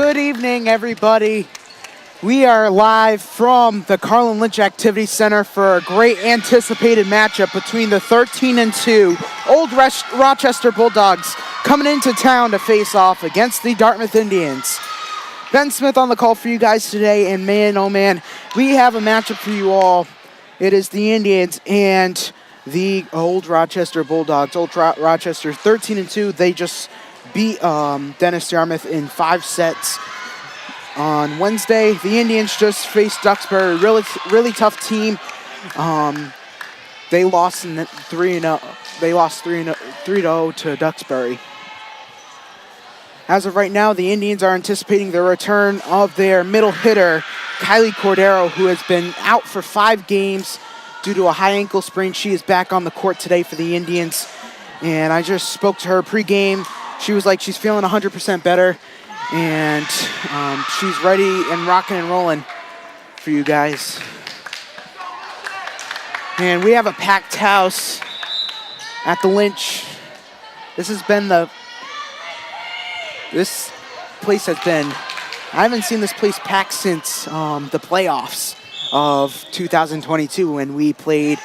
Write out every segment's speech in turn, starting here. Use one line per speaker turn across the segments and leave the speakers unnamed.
Good evening, everybody. We are live from the Carlin Lynch Activity Center for a great anticipated matchup between the 13-2 Old Rochester Bulldogs coming into town to face off against the Dartmouth Indians. Ben Smith on the call for you guys today, and man, oh man, we have a matchup for you all. It is the Indians and the Old Rochester Bulldogs. Old Rochester 13-2. They just beat Dennis Dartmouth in 5 sets. On Wednesday, the Indians just faced Duxbury, really tough team. They lost 3-0. They lost 3-0 to Duxbury. As of right now, the Indians are anticipating the return of their middle hitter, Kylie Cordero, who has been out for 5 games due to a high ankle sprain. She is back on the court today for the Indians, and I just spoke to her pregame. She was like she's feeling 100% better. And she's ready and rocking and rolling for you guys. And we have a packed house at the Lynch. This place has been, I haven't seen this place packed since the playoffs of 2022 when we played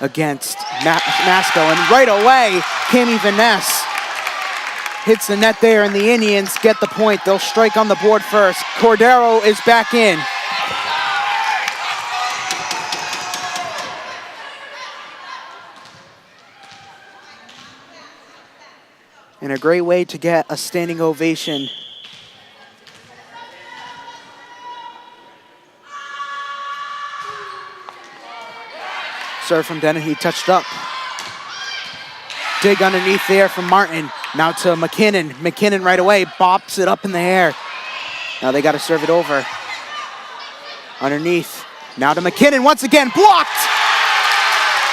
against Masco. And right away, Cami Vaness hits the net there, and the Indians get the point. They'll strike on the board first. Cordero is back in. And a great way to get a standing ovation. Serve from Dennon, he touched up. Dig underneath there from Martin. Now to McKinnon. McKinnon right away bops it up in the air. Now they got to serve it over. Underneath. Now to McKinnon once again. Blocked!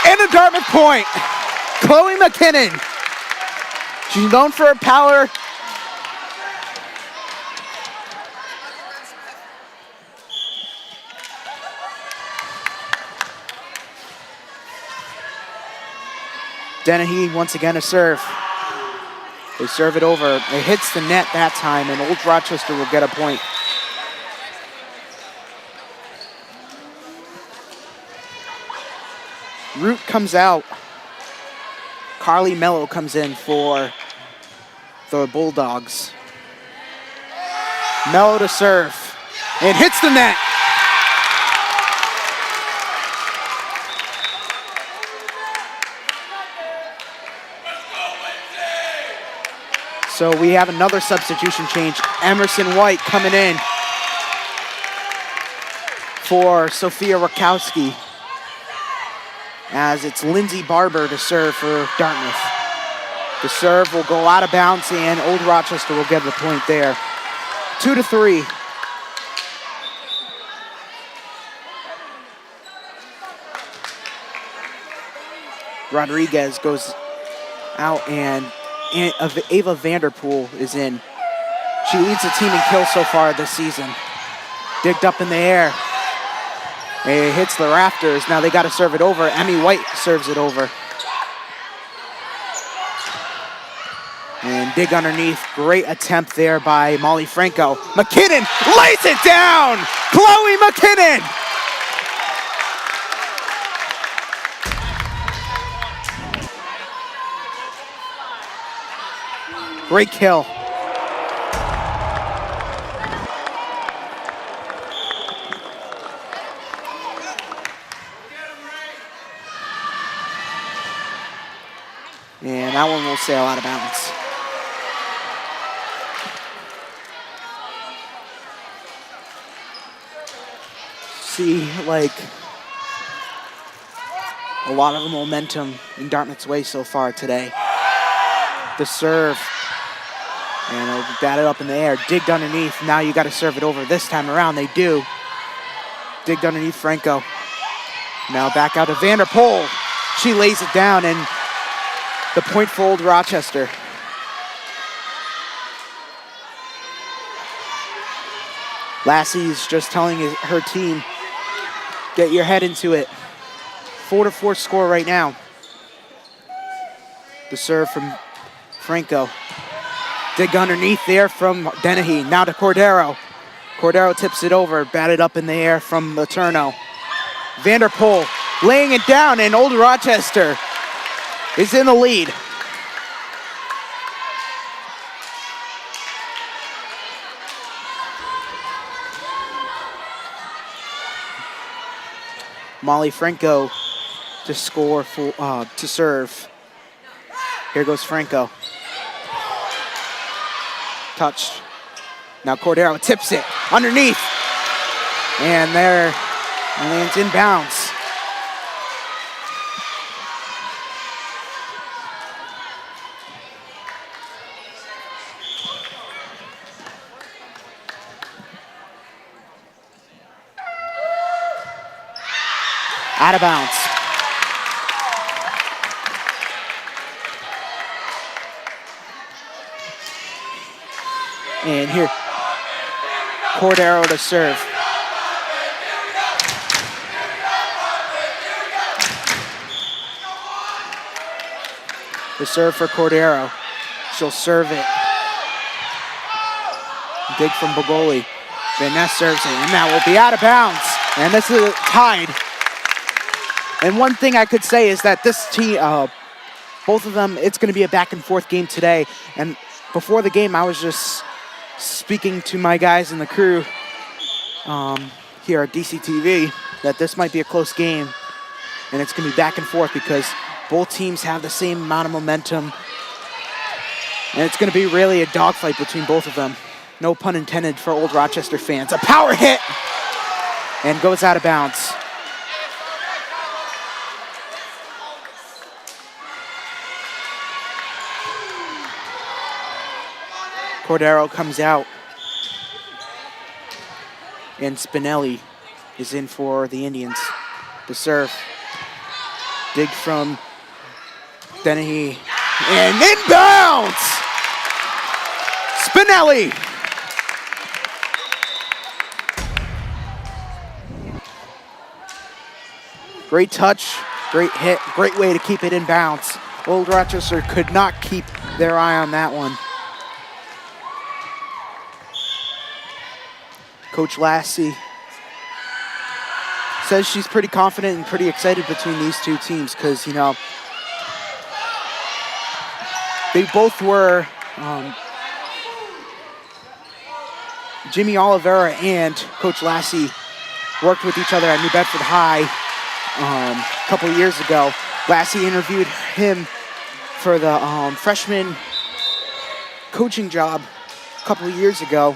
And a Dartmouth point. Chloe McKinnon. She's known for her power. Dennehy once again a serve. They serve it over. It hits the net that time, and Old Rochester will get a point. Root comes out. Carly Mello comes in for the Bulldogs. Mello to serve. It hits the net. So we have another substitution change. Emerson White coming in for Sophia Rakowski, as it's Lindsay Barber to serve for Dartmouth. The serve will go out of bounds, and Old Rochester will get the point there. 2-3. Rodriguez goes out, and Ava Vanderpool is in. She leads the team in kills so far this season. Digged up in the air. It hits the rafters. Now they got to serve it over. Emmy White serves it over. And dig underneath. Great attempt there by Molly Franco. McKinnon lays it down! Chloe McKinnon! Great kill. And that one will sail out of bounds. See, like, a lot of momentum in Dartmouth's way so far today. The serve. And it'll bat it up in the air. Digged underneath. Now you got to serve it over. This time around, they do. Digged underneath Franco. Now back out to Vanderpool. She lays it down, and the point for Old Rochester. Lassie's just telling her team, get your head into it. 4-4 score right now. The serve from Franco. Dig underneath there from Dennehy. Now to Cordero. Cordero tips it over, batted up in the air from Letourneau. Vanderpool laying it down, and Old Rochester is in the lead. Molly Franco to score to serve. Here goes Franco. Touched. Now Cordero tips it underneath. And there lands inbounds. Out of bounds. And here, Cordero to serve. The serve for Cordero. She'll serve it. Dig from Bogoli. Van Ness serves it, and that will be out of bounds. And this is tied. And one thing I could say is that this team, both of them, it's going to be a back and forth game today. And before the game, I was just speaking to my guys in the crew here at DCTV that this might be a close game. And it's going to be back and forth because both teams have the same amount of momentum. And it's going to be really a dogfight between both of them. No pun intended for Old Rochester fans. A power hit! And goes out of bounds. Cordero comes out. And Spinelli is in for the Indians. The serve. Dig from Dennehy. And inbounds! Spinelli! Great touch, great hit, great way to keep it in bounds. Old Rochester could not keep their eye on that one. Coach Lassie says she's pretty confident and pretty excited between these two teams because, you know, they both were, Jimmy Oliveira and Coach Lassie worked with each other at New Bedford High a couple of years ago. Lassie interviewed him for the freshman coaching job a couple of years ago.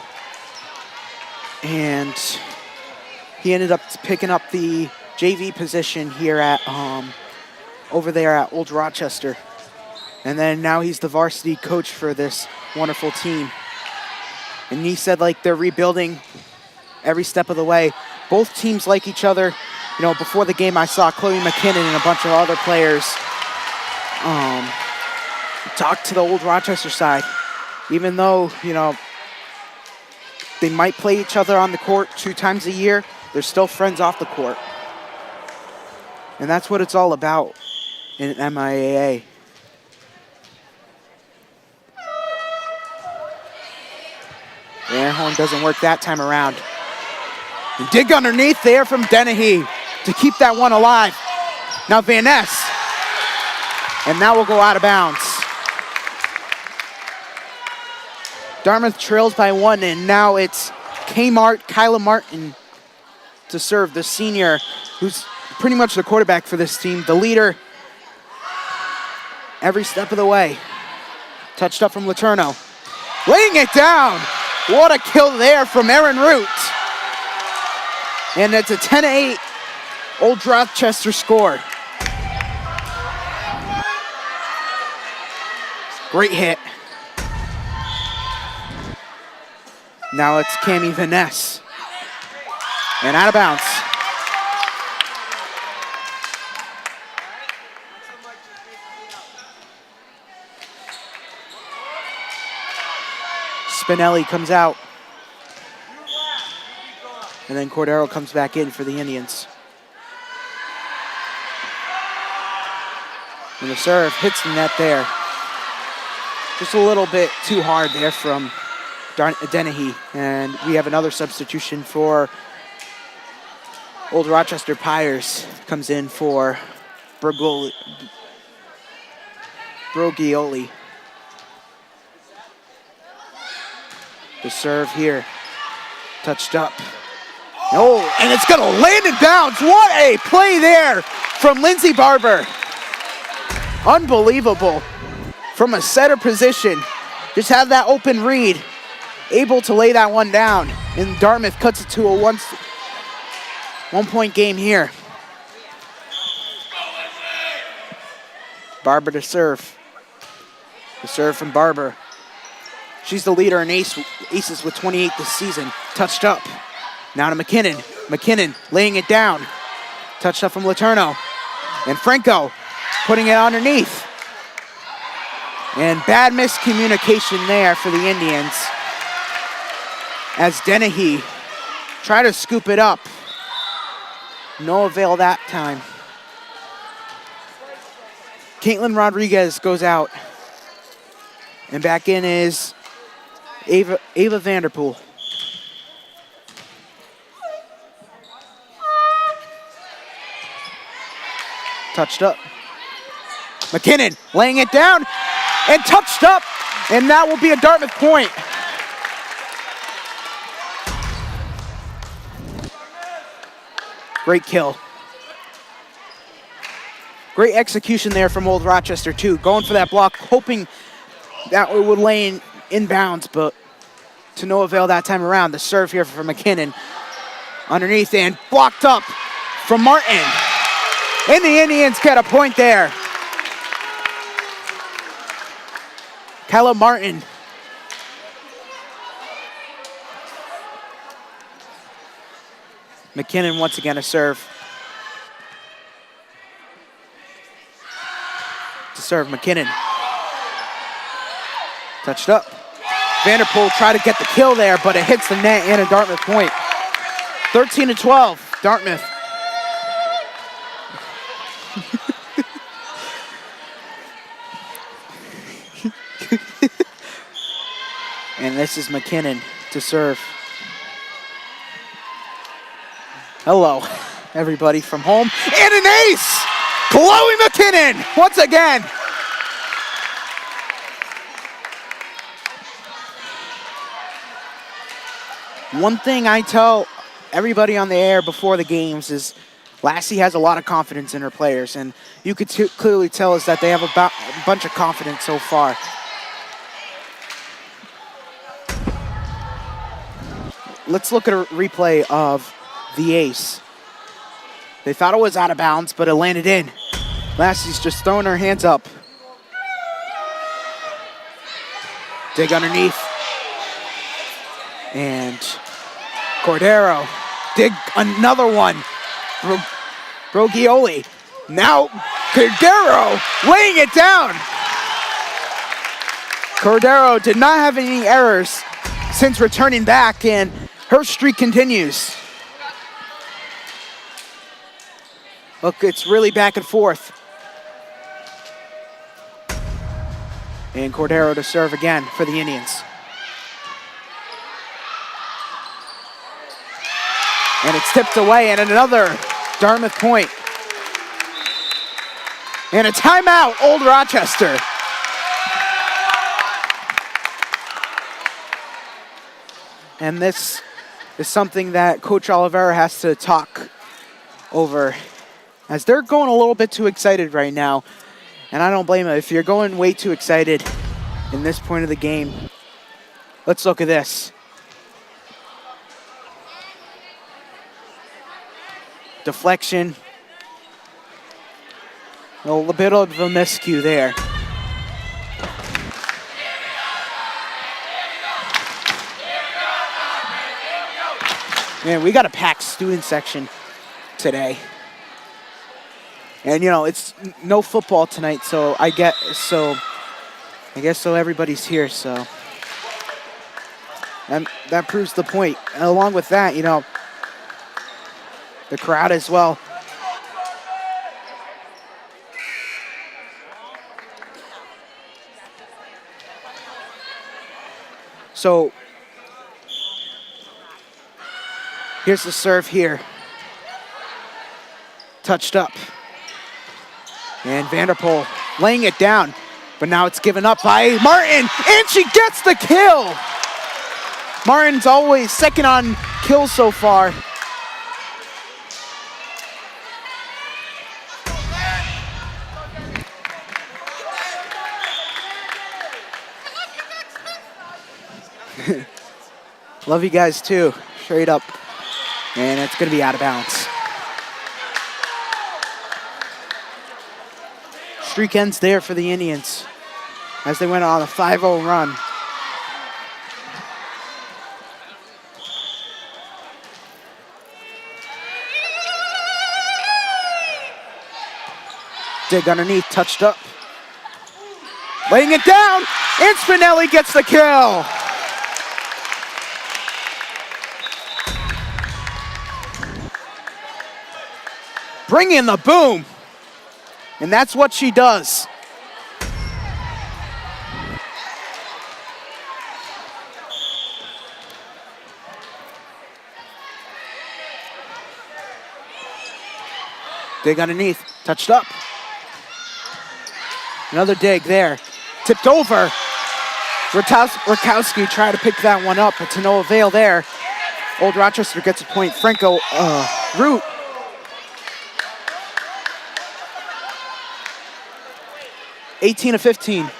And he ended up picking up the JV position here at over there at Old Rochester. And then now he's the varsity coach for this wonderful team. And he said, like, they're rebuilding every step of the way. Both teams like each other. You know, before the game, I saw Chloe McKinnon and a bunch of other players talk to the Old Rochester side. Even though, you know, they might play each other on the court 2 times a year, they're still friends off the court. And that's what it's all about in MIAA. The air horn doesn't work that time around. And dig underneath there from Dennehy to keep that one alive. Now Van Ness. And that will go out of bounds. Dartmouth trails by 1, and now it's Kyla Martin to serve, the senior, who's pretty much the quarterback for this team, the leader every step of the way. Touched up from Letourneau. Laying it down. What a kill there from Erin Root. And it's a 10-8 Old Rochester score. Great hit. Now it's Cami Van Ness. And out of bounds. Spinelli comes out. And then Cordero comes back in for the Indians. And the serve hits the net there. Just a little bit too hard there from Dennehy. And we have another substitution for Old Rochester. Pyers comes in for Brogioli. The serve here, touched up. Oh, and it's gonna land in bounds. What a play there from Lindsay Barber. Unbelievable. From a setter position, just have that open read, able to lay that one down. And Dartmouth cuts it to a one-point game here. Barber to serve. The serve from Barber. She's the leader in aces with 28 this season. Touched up. Now to McKinnon. McKinnon laying it down. Touched up from Letourneau. And Franco putting it underneath. And bad miscommunication there for the Indians, as Dennehy tried to scoop it up. No avail that time. Caitlin Rodriguez goes out. And back in is Ava Vanderpool. Touched up. McKinnon laying it down and touched up, and that will be a Dartmouth point. Great kill. Great execution there from Old Rochester too, going for that block, hoping that it would lay in bounds, but to no avail that time around. The serve here for McKinnon. Underneath and blocked up from Martin. And the Indians get a point there. Kyla Martin. McKinnon once again a serve. To serve McKinnon. Touched up. Vanderpool tried to get the kill there, but it hits the net and a Dartmouth point. 13-12, Dartmouth. And this is McKinnon to serve. Hello, everybody from home. And an ace! Chloe McKinnon, once again. One thing I tell everybody on the air before the games is Lassie has a lot of confidence in her players, and you could clearly tell us that they have a bunch of confidence so far. Let's look at a replay of the ace. They thought it was out of bounds, but it landed in. Lassie's just throwing her hands up. Dig underneath. And Cordero, dig another one. Brogioli. Now Cordero laying it down. Cordero did not have any errors since returning back, and her streak continues. Look, it's really back and forth. And Cordero to serve again for the Indians. And it's tipped away, and another Dartmouth point. And a timeout, Old Rochester. And this is something that Coach Oliveira has to talk over, as they're going a little bit too excited right now. And I don't blame them. If you're going way too excited in this point of the game, let's look at this. Deflection. A little bit of a miscue there. Man, we got a packed student section today. And you know, it's no football tonight, so I guess so everybody's here, so. And that proves the point. And along with that, you know, the crowd as well. So here's the serve here. Touched up. And Vanderpool laying it down. But now it's given up by Martin. And she gets the kill. Martin's always second on kills so far. Love you guys too, straight up. And it's gonna be out of bounds. Streak ends there for the Indians as they went on a 5-0 run. Dig underneath, touched up. Laying it down, and Spinelli gets the kill. Bring in the boom. And that's what she does. Dig underneath, touched up. Another dig there. Tipped over. Rakowski tried to pick that one up, but to no avail there. Old Rochester gets a point. Franco, Root. (18 to 15).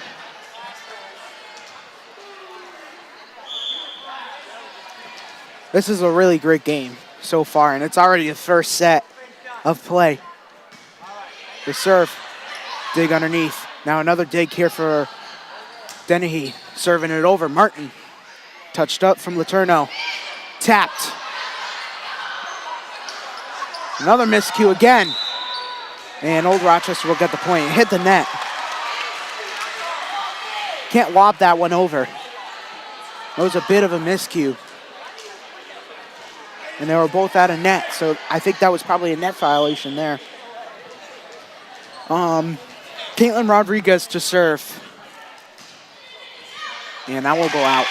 This is a really great game so far, and it's already the first set of play. The serve, dig underneath. Now another dig here for Dennehy, serving it over. Martin, touched up from Letourneau, tapped. Another miscue again. And Old Rochester will get the point. Hit the net. Can't lob that one over. That was a bit of a miscue. And they were both out of net, so I think that was probably a net violation there. Caitlin Rodriguez to serve. And that will go out.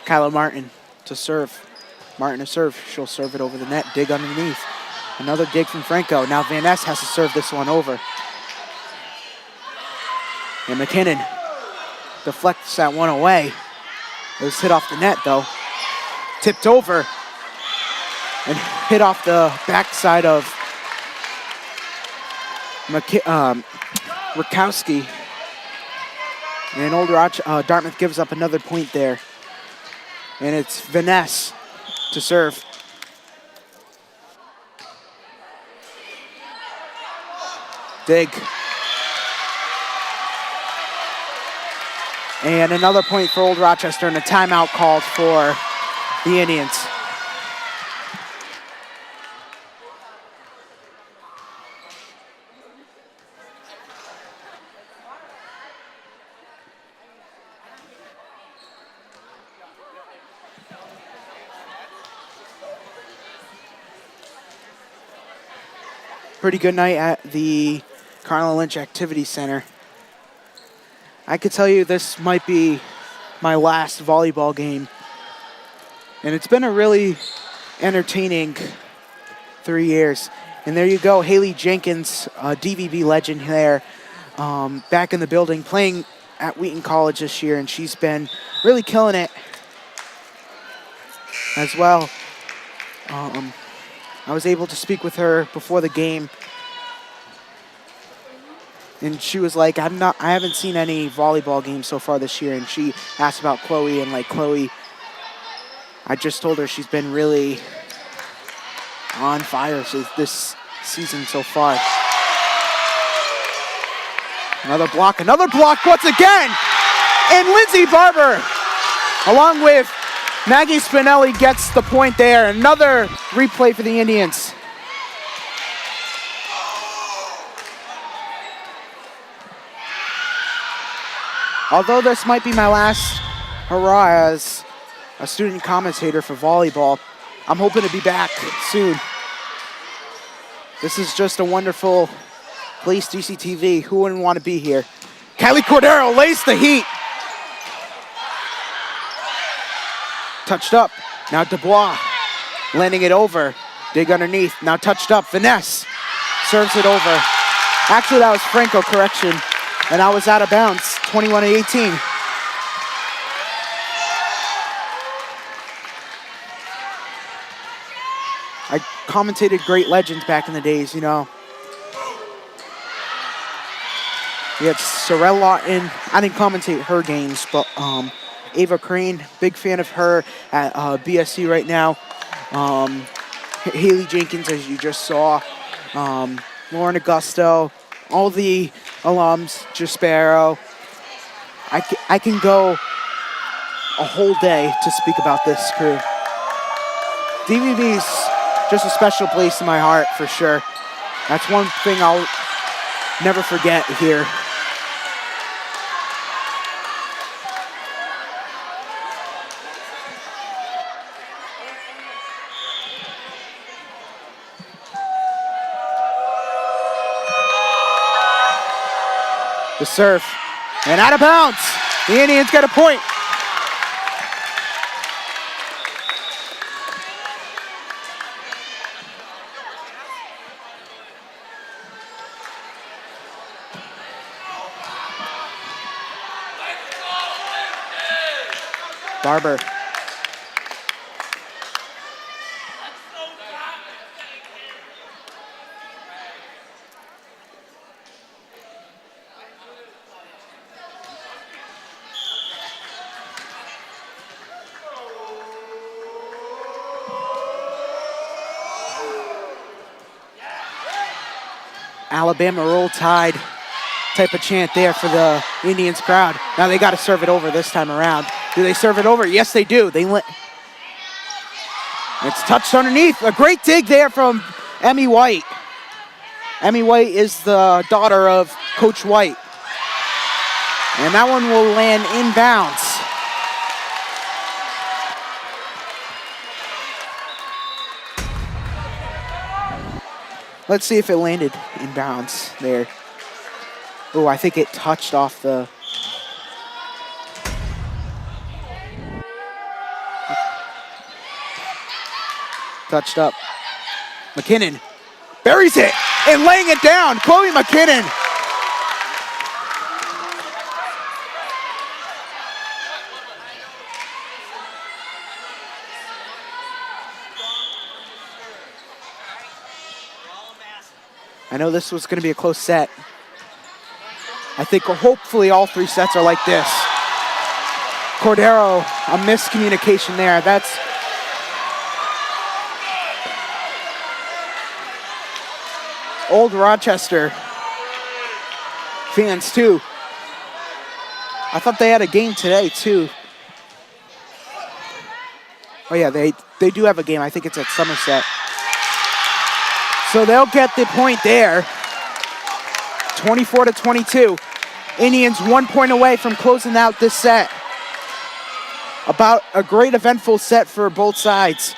Kyla Martin to serve. Martin to serve. She'll serve it over the net. Dig underneath. Another dig from Franco. Now Van Ness has to serve this one over. And McKinnon deflects that one away. It was hit off the net though. Tipped over and hit off the backside of Rakowski. And Old Dartmouth gives up another point there. And it's Van Ness to serve. Dig. And another point for Old Rochester and a timeout called for the Indians. Pretty good night at the Carlin Lynch Activity Center. I could tell you this might be my last volleyball game. And it's been a really entertaining 3 years. And there you go, Haley Jenkins, DVB legend there, back in the building, playing at Wheaton College this year, and she's been really killing it as well. I was able to speak with her before the game, and she was like, I haven't seen any volleyball games so far this year. And she asked about Chloe, and like Chloe, I just told her she's been really on fire this season so far. Another block once again. And Lindsay Barber, along with Maggie Spinelli, gets the point there. Another replay for the Indians. Although this might be my last hurrah, as a student commentator for volleyball. I'm hoping to be back soon. This is just a wonderful place, DCTV. Who wouldn't want to be here? Kylie Cordero lays the heat. Touched up. Now Dubois landing it over. Dig underneath. Now touched up. Finesse serves it over. Actually, that was Franco, correction. And I was out of bounds, 21-18. I commentated great legends back in the days, you know. We had Sorella Lawton. I didn't commentate her games, but Ava Crane, big fan of her at BSC right now. Haley Jenkins, as you just saw. Lauren Augusto, all the alums, Jaspero. I can go a whole day to speak about this crew. DVB's just a special place in my heart, for sure. That's one thing I'll never forget here. The serve, and out of bounds. The Indians get a point. Barber. Alabama Roll Tide type of chant there for the Indians crowd. Now they got to serve it over this time around. Do they serve it over? Yes, they do. It's touched underneath. A great dig there from Emmy White. Emmy White is the daughter of Coach White. And that one will land inbounds. Let's see if it landed inbounds there. Oh, I think it touched off the... Touched up. McKinnon buries it and laying it down. Chloe McKinnon. I know this was going to be a close set. I think hopefully all three sets are like this. Cordero, a miscommunication there. That's Old Rochester fans too. I thought they had a game today too. Oh yeah, they do have a game. I think it's at Somerset. So they'll get the point there. 24-22. Indians 1 point away from closing out this set. About a great eventful set for both sides.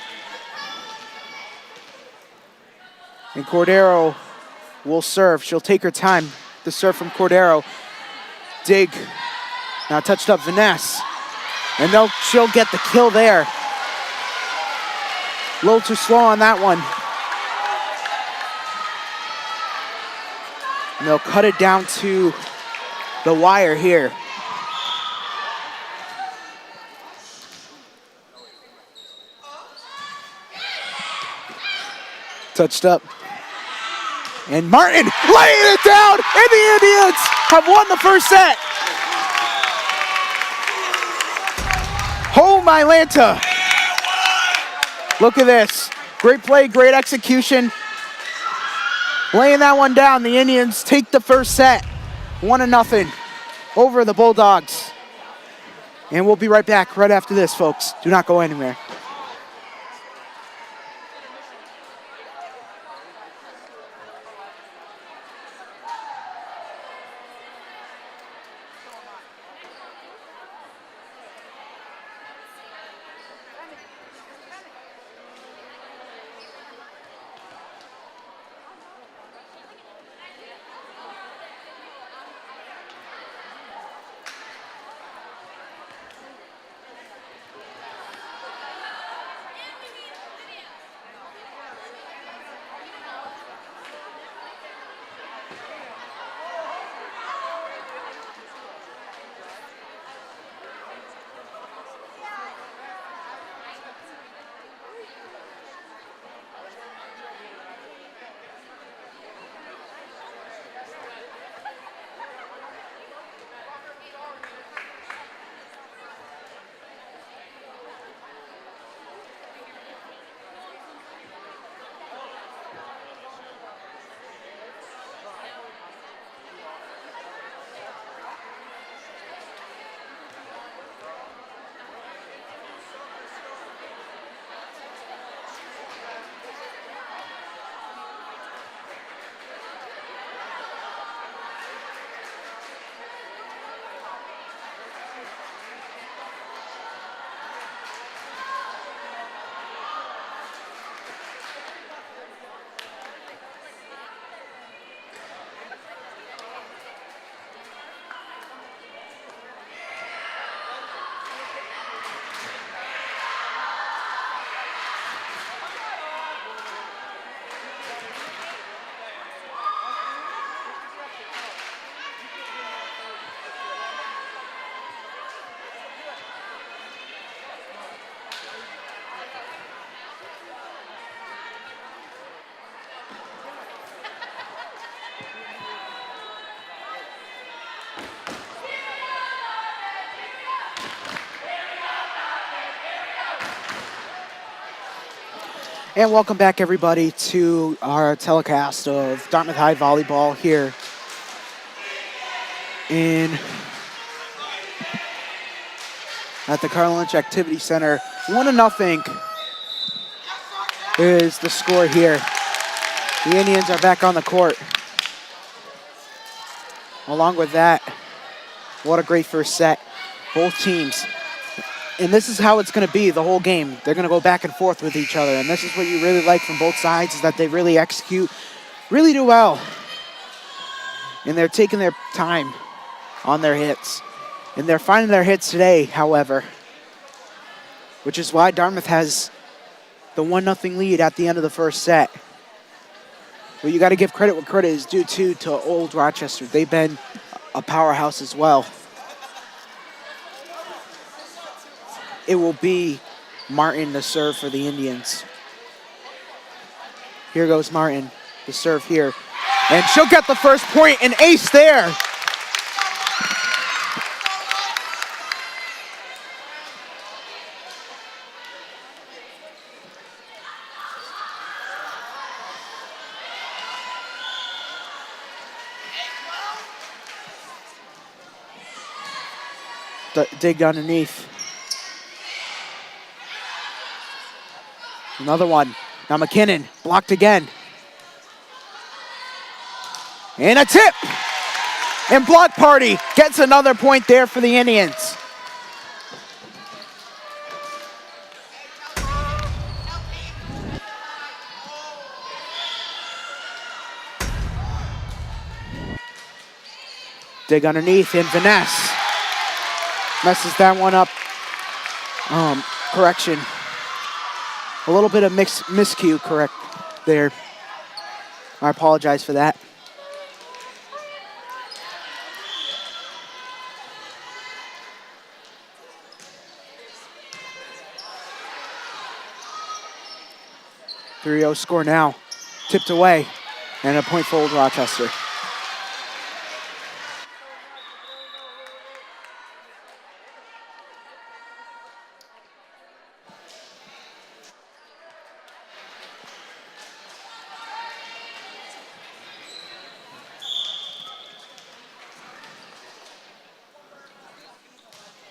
And Cordero will serve. She'll take her time. The serve from Cordero. Dig. Now touched up Vanessa. And she'll get the kill there. A little too slow on that one. And they'll cut it down to the wire here. Touched up. And Martin laying it down, and the Indians have won the first set. Home Atlanta. Look at this. Great play, great execution. Laying that one down, the Indians take the first set. 1-0 over the Bulldogs. And we'll be right back right after this, folks. Do not go anywhere. And welcome back, everybody, to our telecast of Dartmouth High Volleyball here at the Carlin Lynch Activity Center. 1-0 is the score here. The Indians are back on the court. Along with that, what a great first set. Both teams. And this is how it's going to be the whole game. They're going to go back and forth with each other. And this is what you really like from both sides, is that they really execute, really do well. And they're taking their time on their hits. And they're finding their hits today, however, which is why Dartmouth has the 1-0 lead at the end of the first set. But you got to give credit where credit is due to Old Rochester. They've been a powerhouse as well. It will be Martin to serve for the Indians. Here goes Martin, the serve here. And she'll get the first point, an ace there. Digged underneath. Another one. Now McKinnon, blocked again. And a tip! And Block Party gets another point there for the Indians. Dig underneath and finesse. Messes that one up. Correction. A little bit of miscue correct there. I apologize for that. .3-0 score now. Tipped away. And a point for Old Rochester.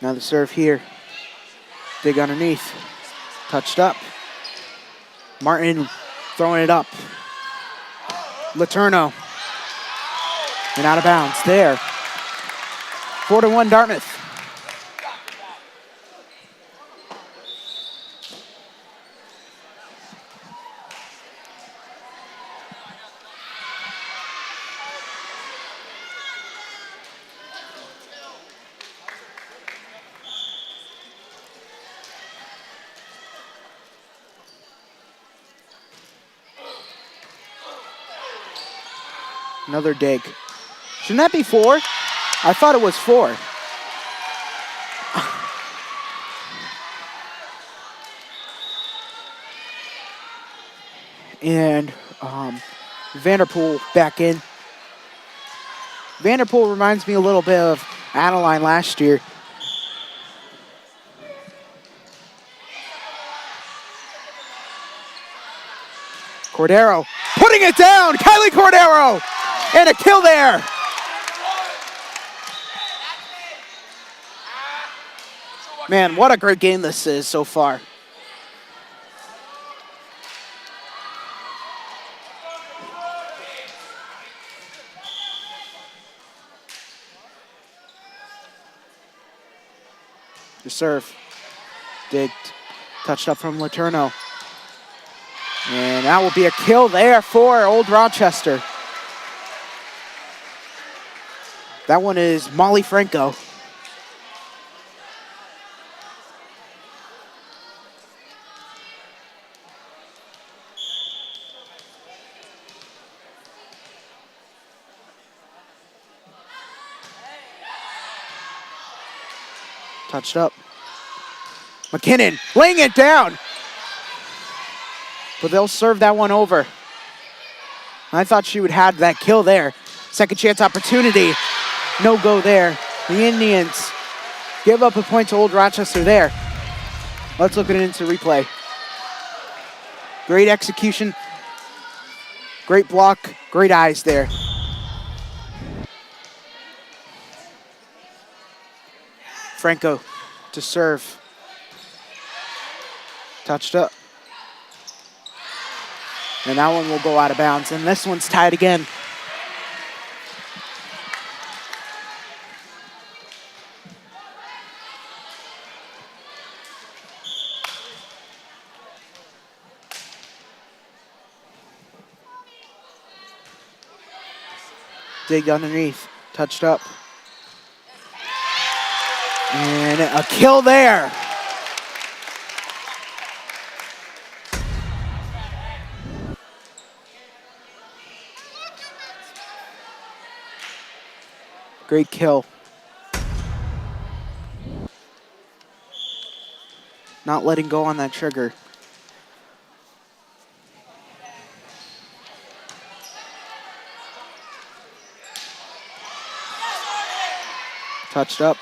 Now the serve here. Dig underneath. Touched up. Martin throwing it up. Letourneau. And out of bounds there. 4-1 Dartmouth. Another dig. Shouldn't that be 4? I thought it was 4. And Vanderpool back in. Vanderpool reminds me a little bit of Adeline last year. Cordero putting it down. Kylie Cordero. And a kill there. Man, what a great game this is so far. The serve. Digged. Touched up from Letourneau. And that will be a kill there for Old Rochester. That one is Molly Franco. Touched up. McKinnon laying it down. But they'll serve that one over. I thought she would have that kill there. Second chance opportunity. No go there. The Indians give up a point to Old Rochester there. Let's look at it into replay. Great execution. Great block. Great eyes there. Franco to serve. Touched up. And that one will go out of bounds. And this one's tied again. Digged underneath. Touched up. And a kill there. Great kill. Not letting go on that trigger. Touched up.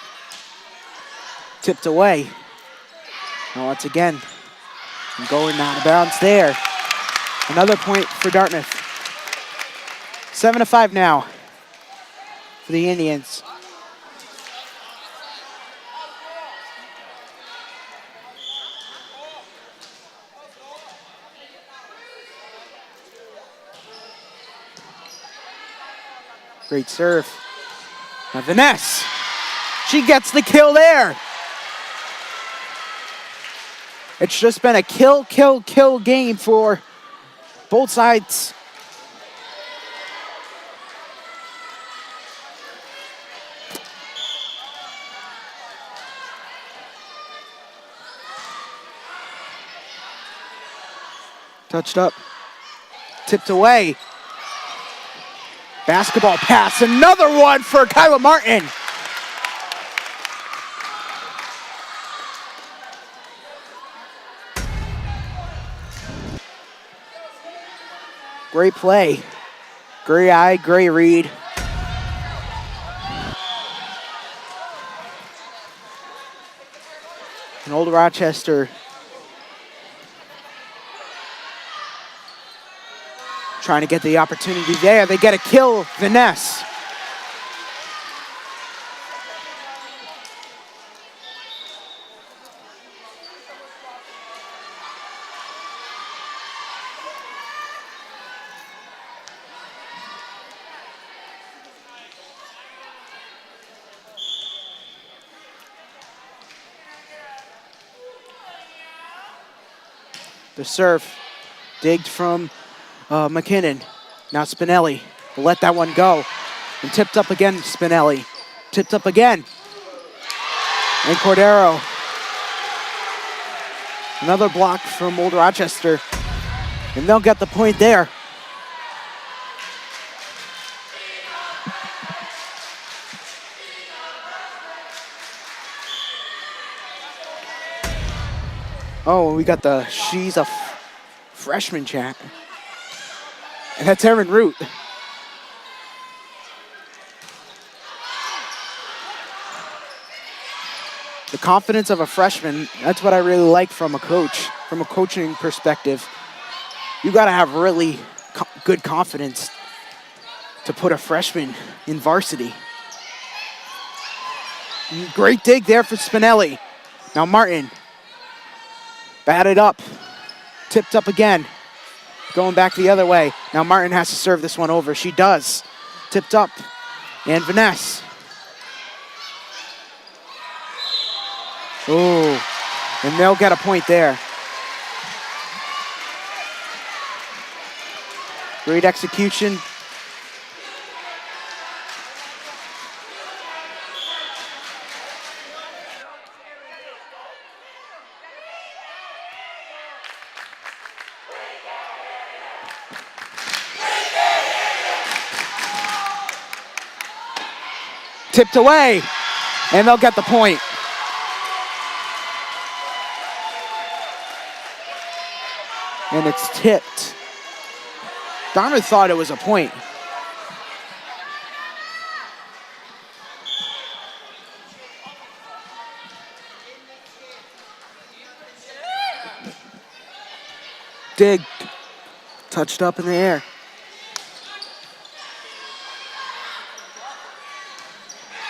Tipped away. And once again, going out of bounds there. Another point for Dartmouth. 7-5 now for the Indians. Great serve. Now Vanessa, she gets the kill there. It's just been a kill game for both sides. Touched up, tipped away. Basketball pass, another one for Kyla Martin. Great play. Great eye, great read. And Old Rochester trying to get the opportunity there. They get a kill, Vanessa. The serve, digged from McKinnon. Now Spinelli will let that one go. And tipped up again, Spinelli. Tipped up again. And Cordero. Another block from Old Rochester. And they'll get the point there. Oh, we got the she's a freshman chant. And that's Erin Root. The confidence of a freshman, that's what I really like from a coach, from a coaching perspective. You gotta have really good confidence to put a freshman in varsity. Great dig there for Spinelli. Now Martin. Batted up, tipped up again, going back the other way. Now Martin has to serve this one over. She does. Tipped up, and Vanessa. Ooh, and they'll get a point there. Great execution. Tipped away, and they'll get the point. And it's tipped. Dartmouth thought it was a point. Dig Touched up in the air.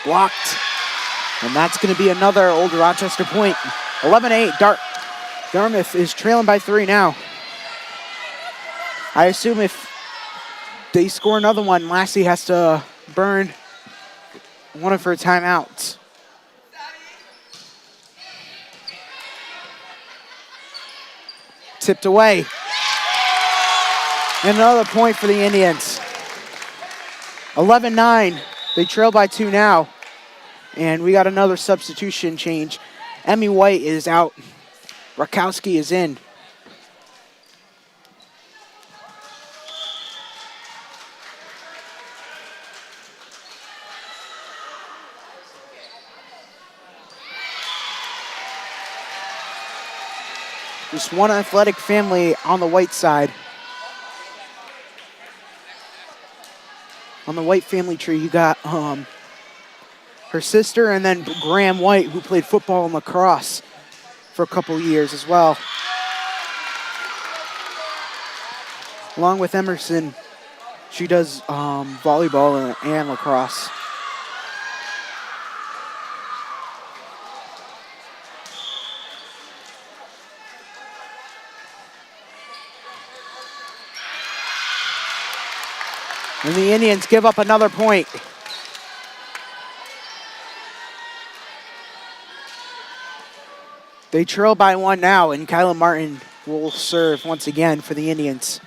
Blocked. And that's going to be another Old Rochester point. 11-8. Dartmouth is trailing by 3 now. I assume if they score another one, Lassie has to burn one of her timeouts. Tipped away. And another point for the Indians. 11-9. They trail by 2 now. And we got another substitution change. Emmy White is out. Rakowski is in. Just one athletic family on the White side. On the White family tree, you got her sister and then Graham White, who played football and lacrosse for a couple years as well. Along with Emerson, she does volleyball and lacrosse. And the Indians give up another point. They trail by 1 now, and Kyla Martin will serve once again for the Indians.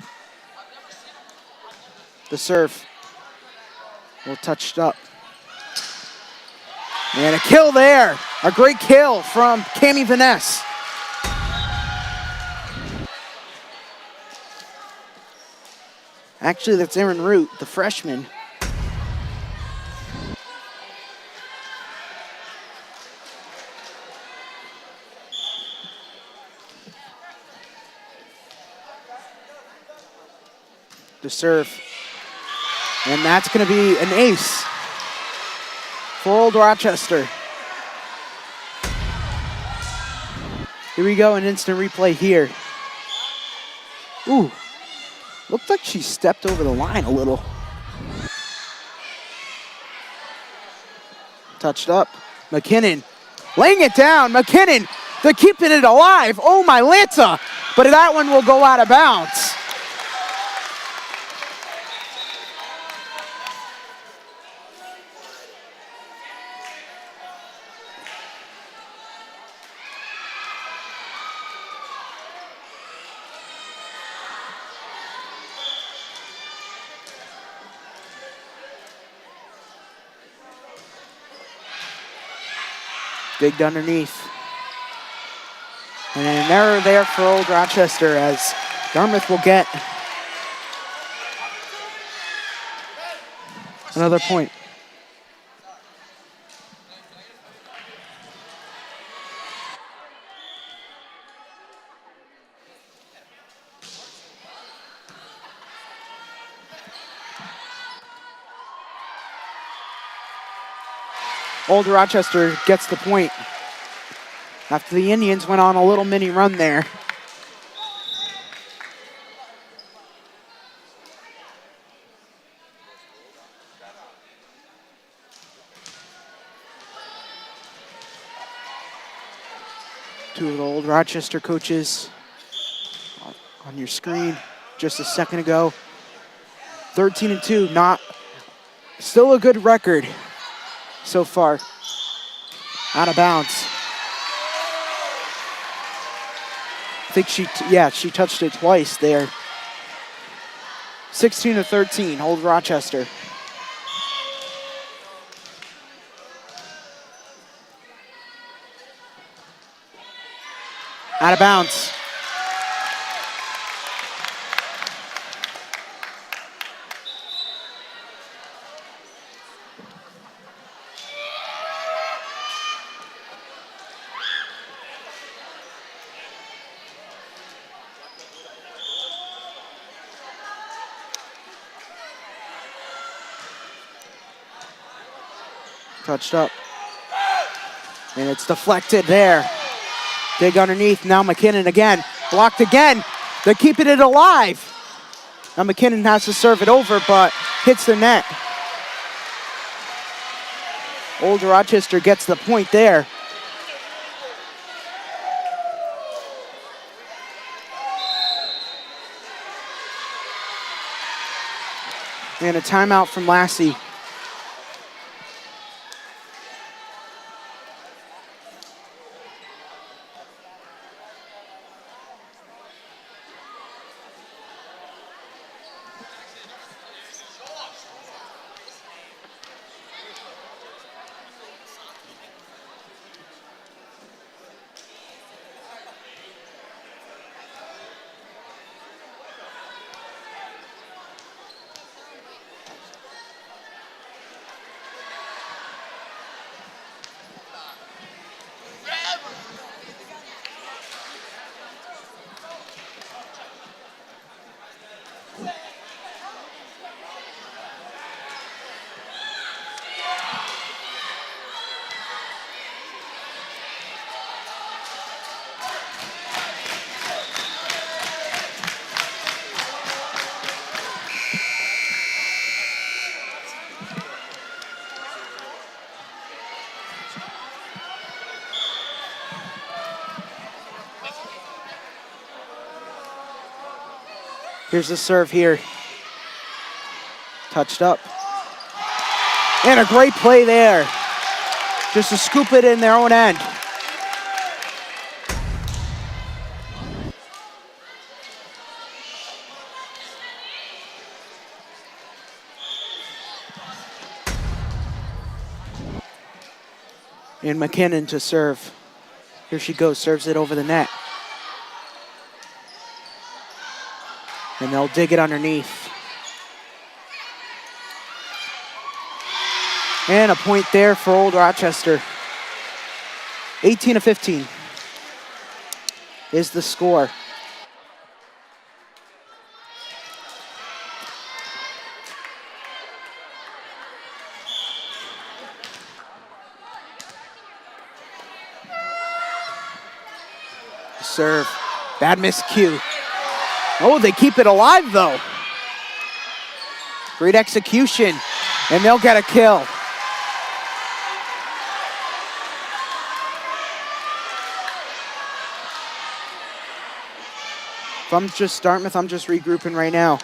The serve. Well touched up. And a kill there. A great kill from Cammie Vaness. Actually, that's Erin Root, the freshman. To serve. And that's going to be an ace for Old Rochester. Here we go, an instant replay here. Ooh. Looked like she stepped over the line a little. Touched up. McKinnon laying it down. McKinnon, they're keeping it alive. Oh, my Lanta. But that one will go out of bounds. Digged underneath. And an error there for Old Rochester as Dartmouth will get another point. Old Rochester gets the point after the Indians went on a little mini run there. Two of the Old Rochester coaches on your screen just a second ago. 13-2, not still a good record so far. Out of bounds. I think she touched it twice there. 16-13, Old Rochester. Out of bounds. Touched up. And it's deflected there. Dig underneath. Now McKinnon again. Blocked again. They're keeping it alive. Now McKinnon has to serve it over, but hits the net. Old Rochester gets the point there. And a timeout from Lassie. Here's the serve here. Touched up. And a great play there. Just to scoop it in their own end. And McKinnon to serve. Here she goes, serves it over the net. And they'll dig it underneath. And a point there for Old Rochester. 18-15 is the score. Serve. Bad miscue. Oh, they keep it alive though. Great execution. And they'll get a kill. If I'm just Dartmouth, I'm just regrouping right now.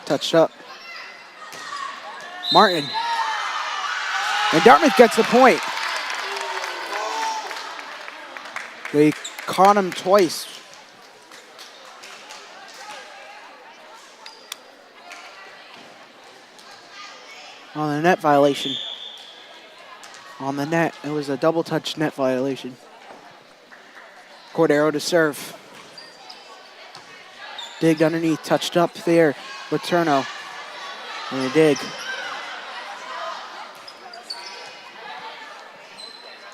Touched up. Martin. And Dartmouth gets the point. They caught him twice. On the net violation. On the net, it was a double touch net violation. Cordero to serve. Digged underneath, touched up there. Letourneau. And a dig.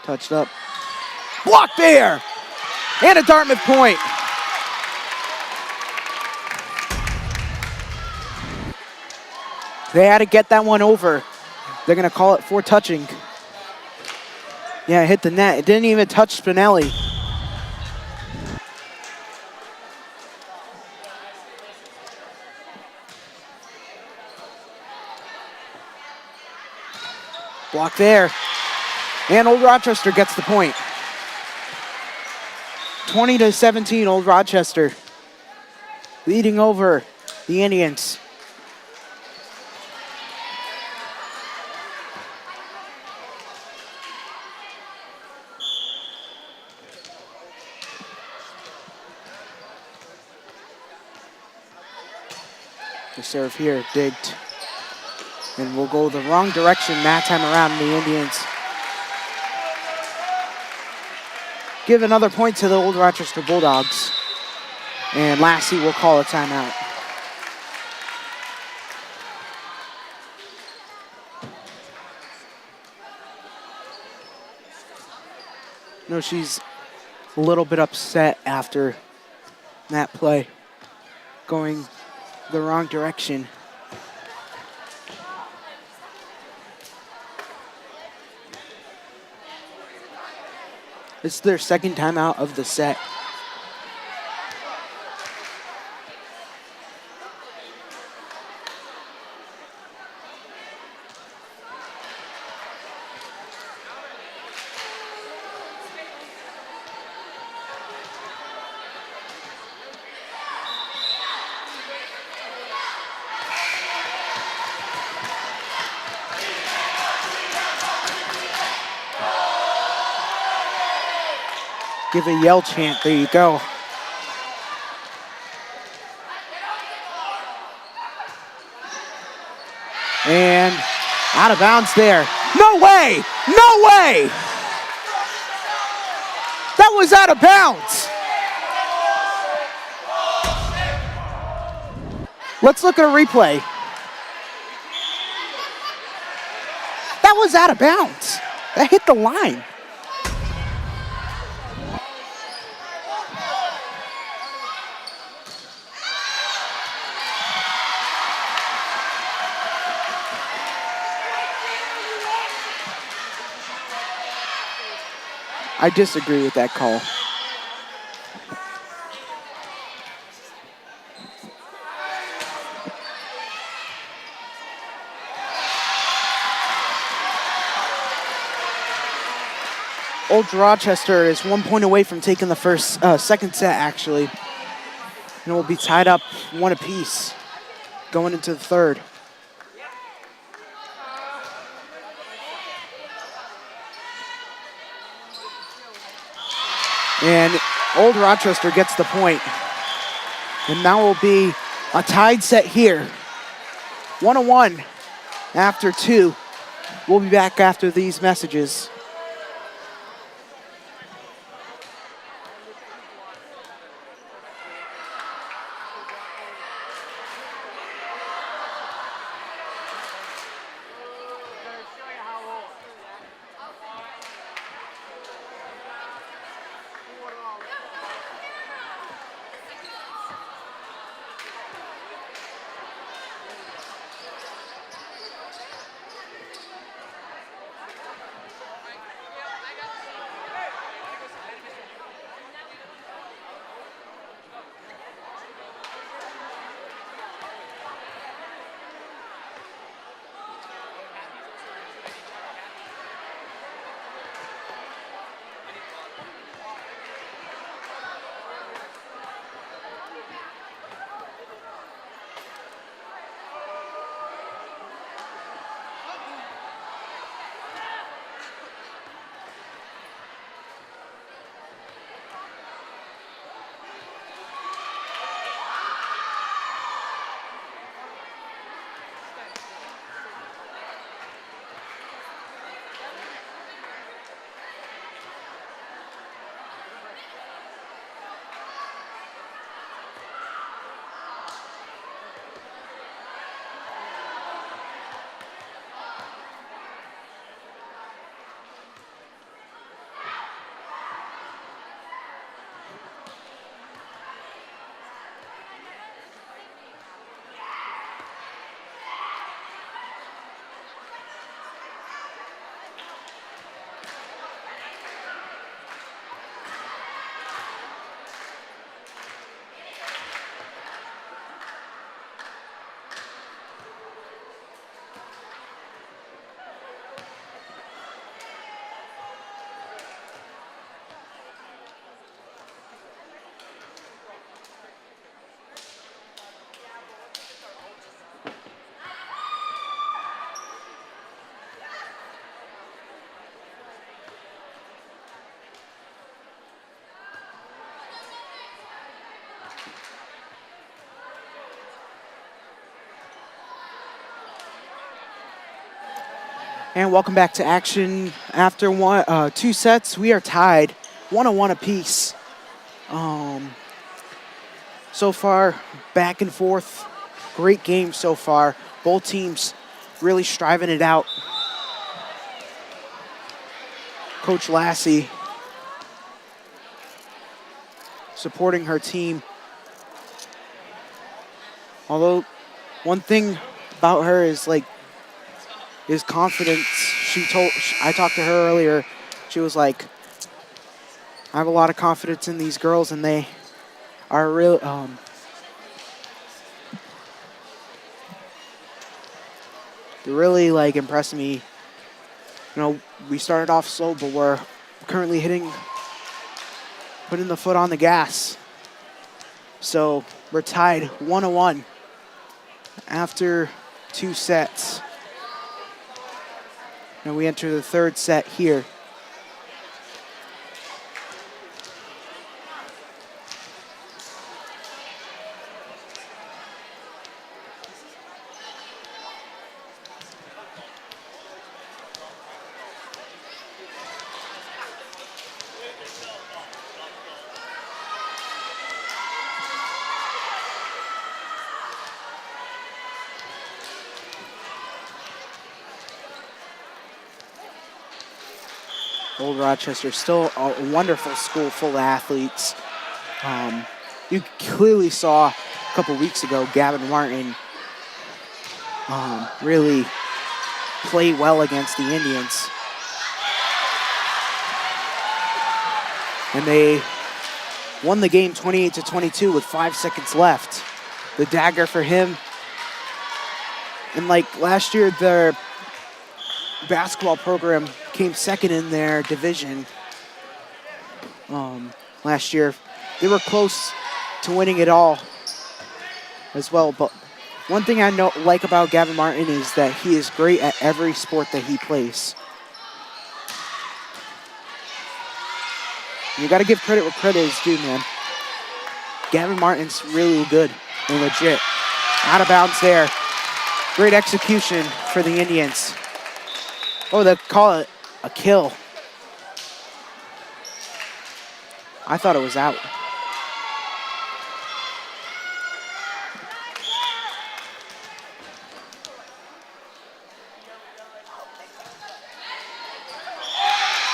Touched up. Blocked there! And a Dartmouth point. They had to get that one over. They're going to call it for touching. Yeah, it hit the net. It didn't even touch Spinelli. Block there. And Old Rochester gets the point. 20-17, Old Rochester. Leading over the Indians. The serve here, digged. And we'll go the wrong direction that time around, the Indians. Give another point to the Old Rochester Bulldogs. And Lassie will call a timeout. No, she's a little bit upset after that play. Going the wrong direction. This is their second timeout of the set. Give a yell chant. There you go. And out of bounds there. No way! No way! That was out of bounds. Let's look at a replay. That was out of bounds. That hit the line. I disagree with that call. Old Rochester is 1 point away from taking the second set, actually. And it will be tied up 1 apiece going into the third. And Old Rochester gets the point. And now will be a tied set here. 1-1 after 2. We'll be back after these messages. And welcome back to action. After 2 sets, we are tied 1-1 apiece. So far, back and forth, great game so far. Both teams really striving it out. Coach Lassie supporting her team. Although one thing about her is confidence. I talked to her earlier. She was like, I have a lot of confidence in these girls, and they are real. They're really like impressing me. You know, we started off slow, but we're currently putting the foot on the gas. So we're tied 1-1 after 2 sets. And we enter the 3rd set here. Old Rochester, still a wonderful school full of athletes. You clearly saw a couple weeks ago Gavin Martin really play well against the Indians. And they won the game 28-22 with 5 seconds left. The dagger for him. And like last year, their basketball program came 2nd in their division. Last year, they were close to winning it all as well. But one thing I like about Gavin Martin is that he is great at every sport that he plays. You got to give credit where credit is due, man. Gavin Martin's really good and legit. Out of bounds there. Great execution for the Indians. Oh, they call it a kill. I thought it was out.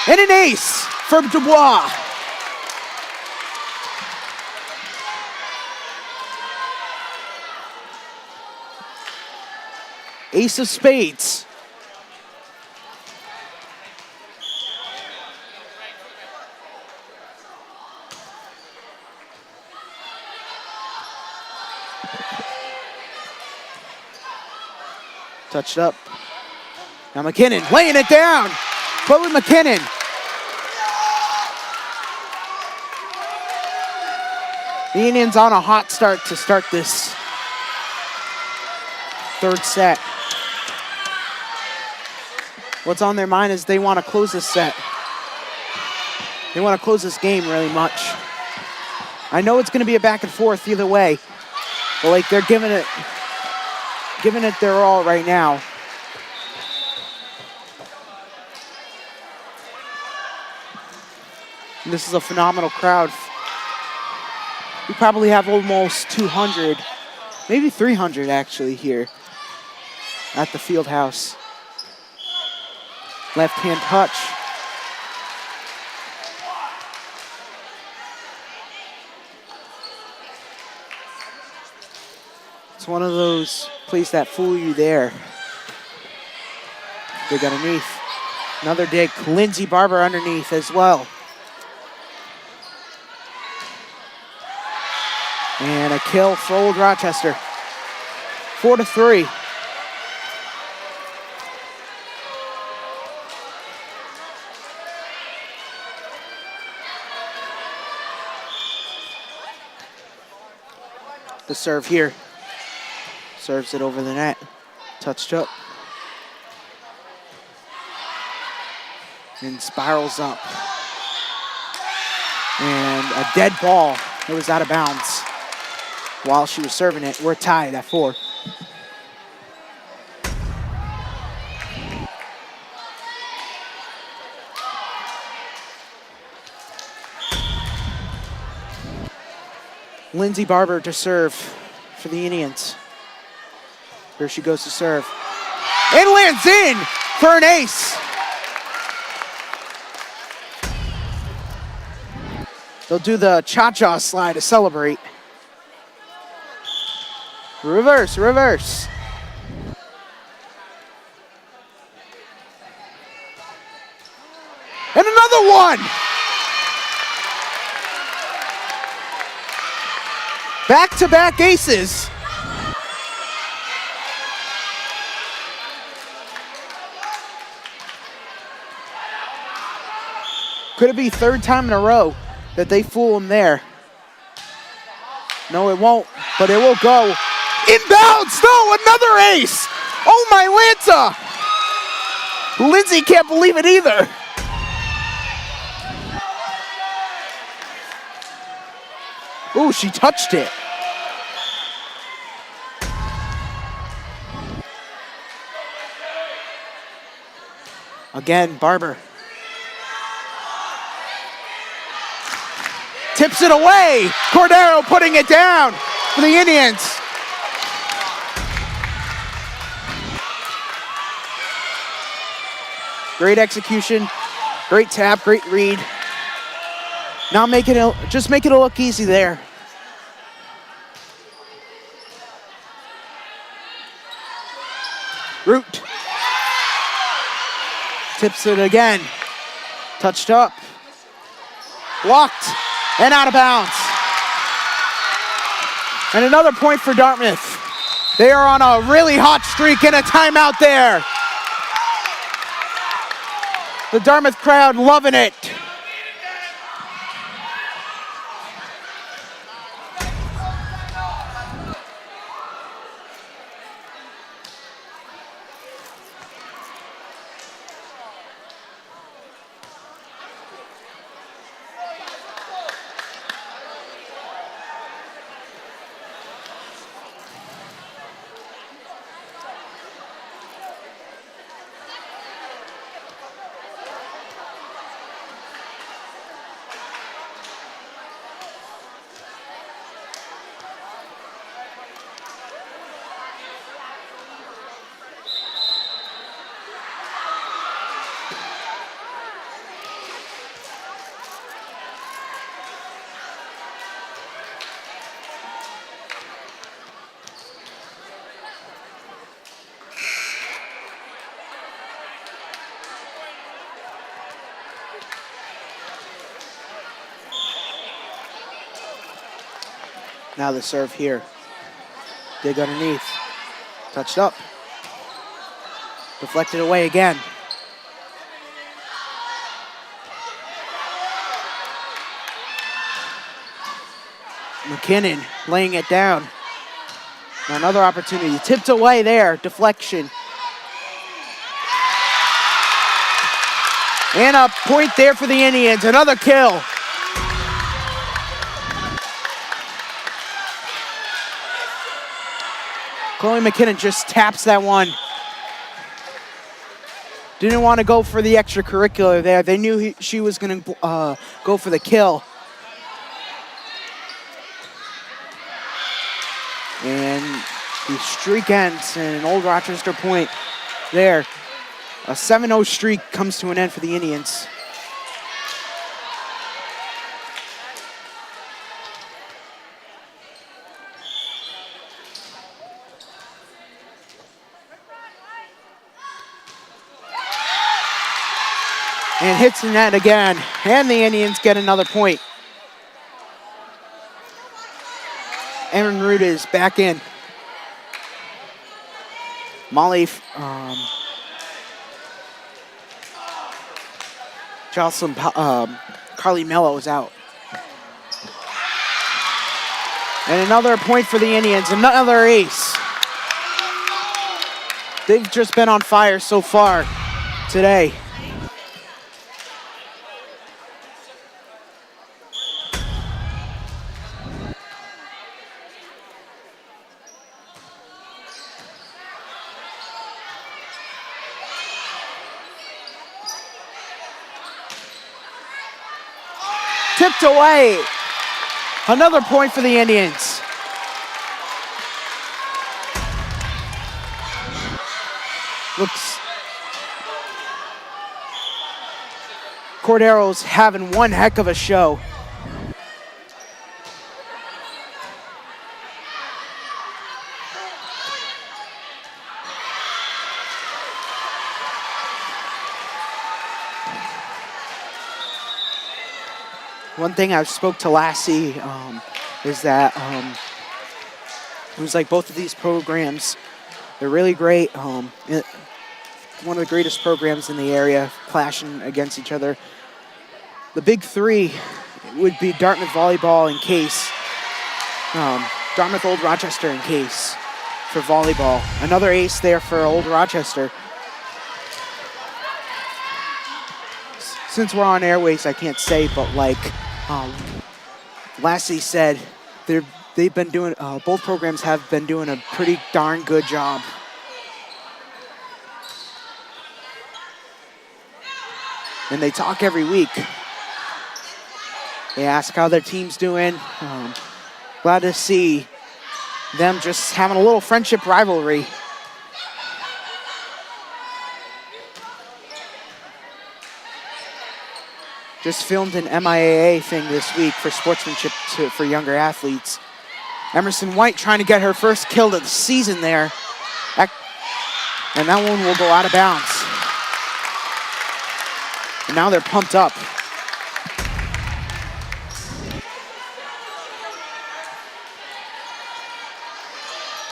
And an ace from Dubois. Ace of spades. Touched up. Now McKinnon laying it down. Chloe McKinnon. The Indians on a hot start to start this 3rd set. What's on their mind is they want to close this set. They want to close this game really much. I know it's going to be a back and forth either way, but like they're giving it their all right now. And this is a phenomenal crowd. We probably have almost 200, maybe 300 actually here at the field house. Left hand touch. It's one of those plays that fool you there. Dig underneath. Another dig. Lindsay Barber underneath as well. And a kill for Old Rochester. 4-3. The serve here. Serves it over the net. Touched up. And spirals up. And a dead ball. It was out of bounds while she was serving it. We're tied at 4. Lindsay Barber to serve for the Indians. Here she goes to serve. And lands in for an ace. They'll do the cha-cha slide to celebrate. Reverse, reverse. And another one. Back-to-back aces. Could it be third time in a row that they fool him there? No, it won't, but it will go. Inbounds, no, another ace. Oh my Lanta. Lindsay can't believe it either. Ooh, she touched it. Again, Barber. Tips it away. Cordero putting it down for the Indians. Great execution, great tap, great read. Now just make it a look easy there. Root. Tips it again. Touched up. Blocked and out of bounds. And another point for Dartmouth. They are on a really hot streak and a timeout there. The Dartmouth crowd loving it. Now the serve here. Dig underneath. Touched up. Deflected away again. McKinnon laying it down. Another opportunity. Tipped away there. Deflection. And a point there for the Indians. Another kill. Chloe McKinnon just taps that one. Didn't want to go for the extracurricular there. They knew she was going to go for the kill. And the streak ends, and an Old Rochester point there. A 7-0 streak comes to an end for the Indians. And hits the net again, and the Indians get another point. Aaron Root is back in. Molly, Jocelyn, Carly Mello is out. And another point for the Indians, another ace. They've just been on fire so far today. Tipped away. Another point for the Indians. Looks Cordero's having one heck of a show. One thing I spoke to Lassie is that Seems like both of these programs, they're really great. One of the greatest programs in the area, clashing against each other. The big three would be Dartmouth Volleyball and Case. Dartmouth Old Rochester and Case for volleyball. Another ace there for Old Rochester. Since we're on airways, I can't say, but like Lassie said, they've been doing, both programs have been doing a pretty darn good job. And they talk every week. They ask how their team's doing. Glad to see them just having a little friendship rivalry. Just filmed an MIAA thing this week for sportsmanship for younger athletes. Emerson White trying to get her first kill of the season there. And that one will go out of bounds. And now they're pumped up.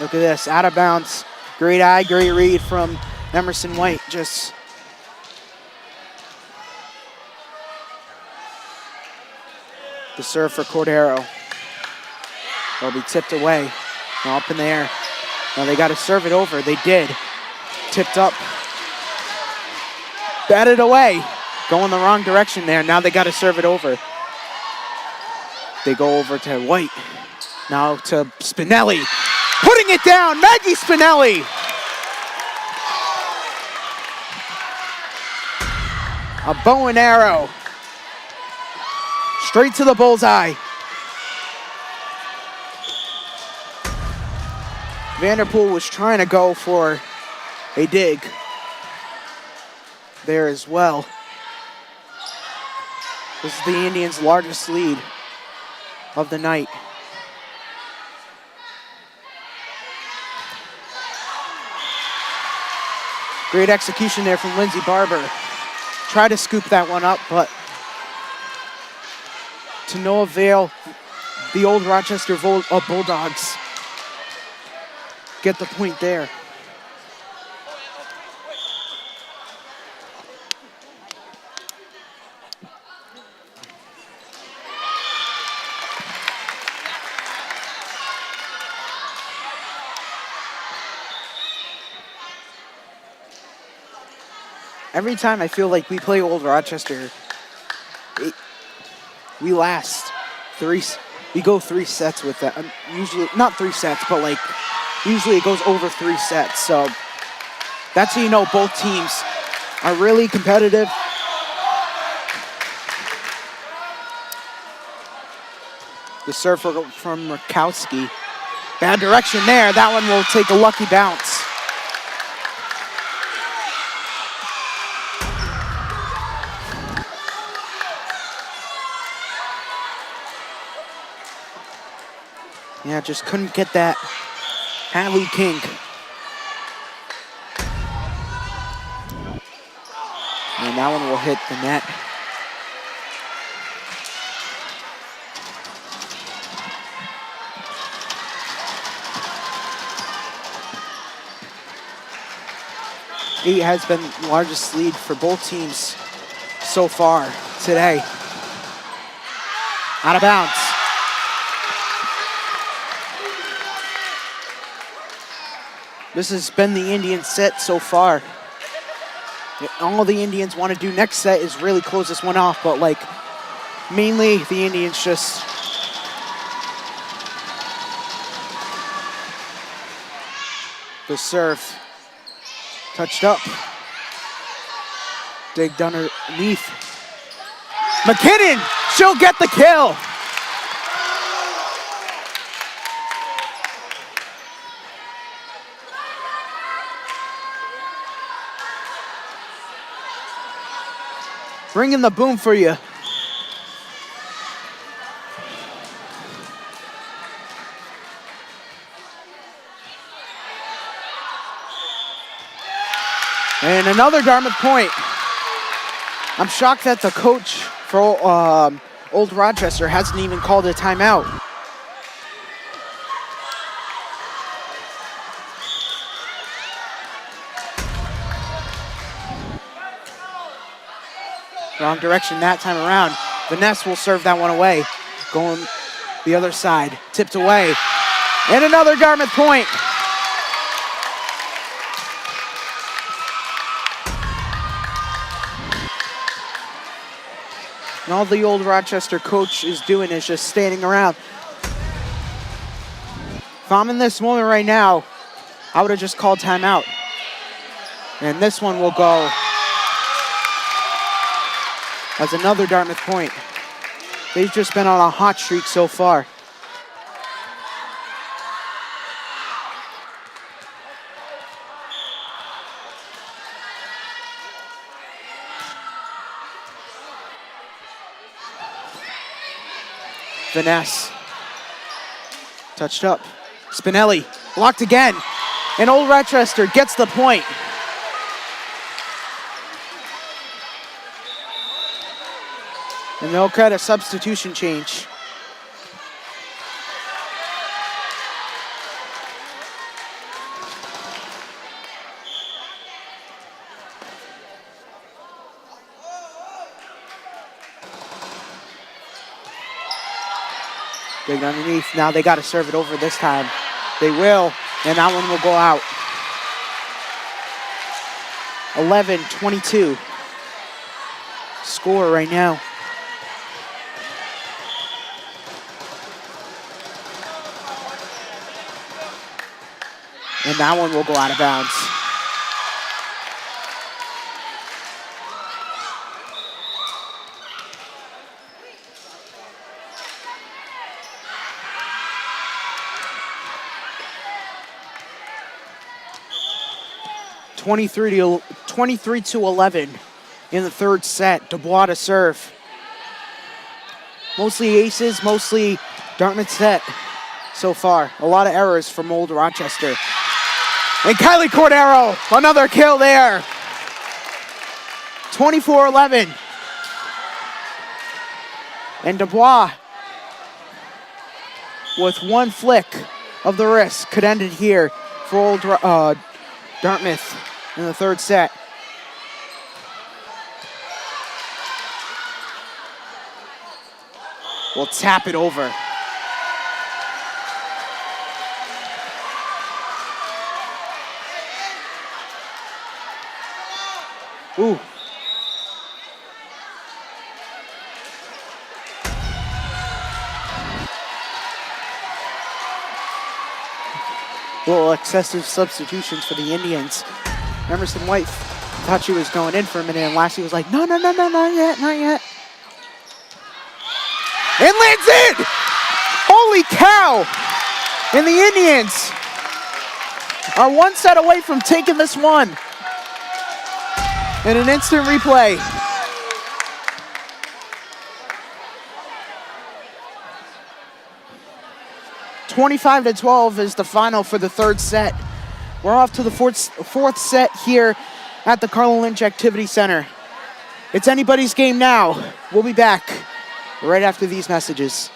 Look at this, out of bounds. Great eye, great read from Emerson White. Just the serve for Cordero. It'll be tipped away. Now up in the air. Now they got to serve it over. They did. Tipped up. Batted away. Going the wrong direction there. Now they got to serve it over. They go over to White. Now to Spinelli. Putting it down, Maggie Spinelli. A bow and arrow. Straight to the bullseye. Vanderpool was trying to go for a dig there as well. This is the Indians' largest lead of the night. Great execution there from Lindsey Barber. Tried to scoop that one up, but to no avail. The Old Rochester Bulldogs get the point there. Every time I feel like we play Old Rochester, we last we go 3 sets with that. Usually, not 3 sets, but like, usually it goes over 3 sets. So that's how you know both teams are really competitive. The serve from Rakowski. Bad direction there. That one will take a lucky bounce. Yeah, just couldn't get that Hadley kink. And that one will hit the net. Eight has been the largest lead for both teams so far today. Out of bounds. This has been the Indian set so far. All the Indians want to do next set is really close this one off, but like mainly the Indians just the serve touched up. Digged underneath. McKinnon, she'll get the kill. Bringing the boom for you. And another Dartmouth point. I'm shocked that the coach for Old Rochester hasn't even called a timeout. Wrong direction that time around. Vanessa will serve that one away. Going the other side, tipped away. And another Dartmouth point. And all the Old Rochester coach is doing is just standing around. If I'm in this moment right now, I would have just called timeout. And this one will go as another Dartmouth point. They've just been on a hot streak so far. Vanessa, touched up. Spinelli, blocked again. And Old Rochester gets the point. And they'll cut a substitution change. Dig underneath. Now they got to serve it over this time. They will, and that one will go out. 11-22. Score right now. And that one will go out of bounds. (23-11) in the third set. Dubois to serve. Mostly aces, mostly Dartmouth set so far. A lot of errors from Old Rochester. And Kylie Cordero, another kill there. 24-11. And Dubois, with one flick of the wrist, could end it here for Old Dartmouth in the third set. We'll tap it over. Ooh. Little excessive substitutions for the Indians. Emerson White thought she was going in for a minute, and Lassie was like, no, not yet. And lands it! Holy cow! And the Indians are one set away from taking this one. In an instant replay. (25-12) is the final for the third set. We're off to the fourth set here at the Carlin Lynch Activity Center. It's anybody's game now. We'll be back right after these messages.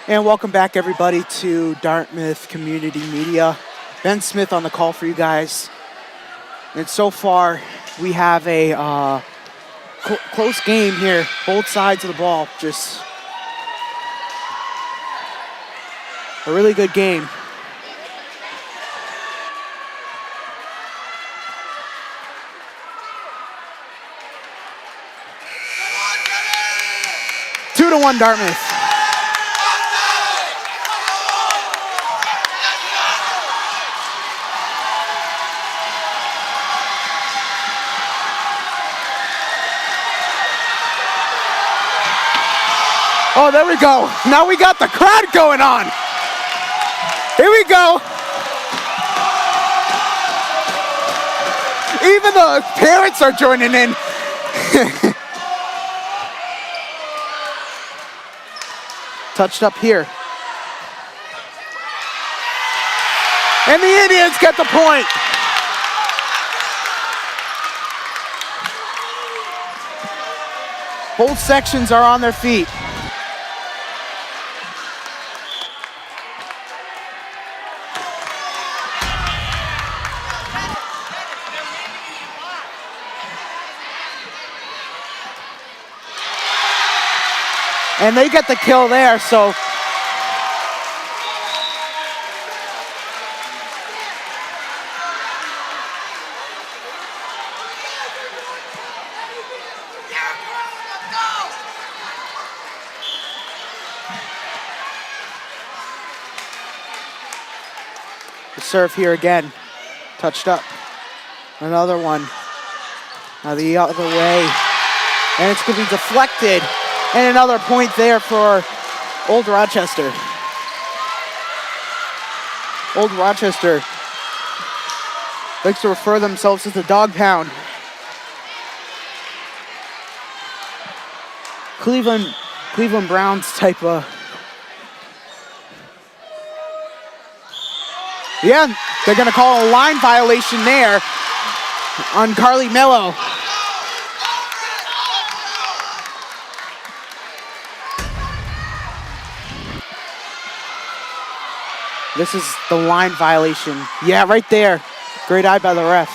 And welcome back, everybody, to Dartmouth Community Media. Ben Smith on the call for you guys. And so far, we have a close game here. Both sides of the ball, just a really good game. Two to 1 Dartmouth. Oh, there we go. Now we got the crowd going on. Here we go. Even the parents are joining in. Touched up here. And the Indians get the point. Both sections are on their feet. And they get the kill there, so. The serve here again, touched up. Another one, now the other way. And it's gonna be deflected. And another point there for Old Rochester. Old Rochester likes to refer themselves as the dog pound. Cleveland Browns type of. Yeah, they're gonna call a line violation there on Carly Mello. This is the line violation. Yeah, right there. Great eye by the ref.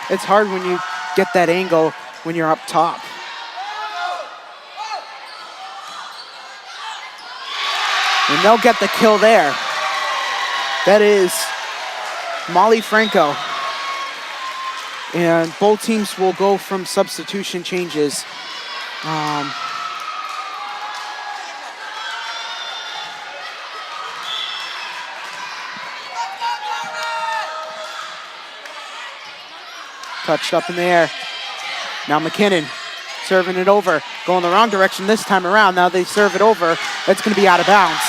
It's hard when you get that angle when you're up top. And they'll get the kill there. That is Molly Franco. And both teams will go from substitution changes. Touched up in the air. Now McKinnon serving it over. Going the wrong direction this time around. Now they serve it over. It's going to be out of bounds.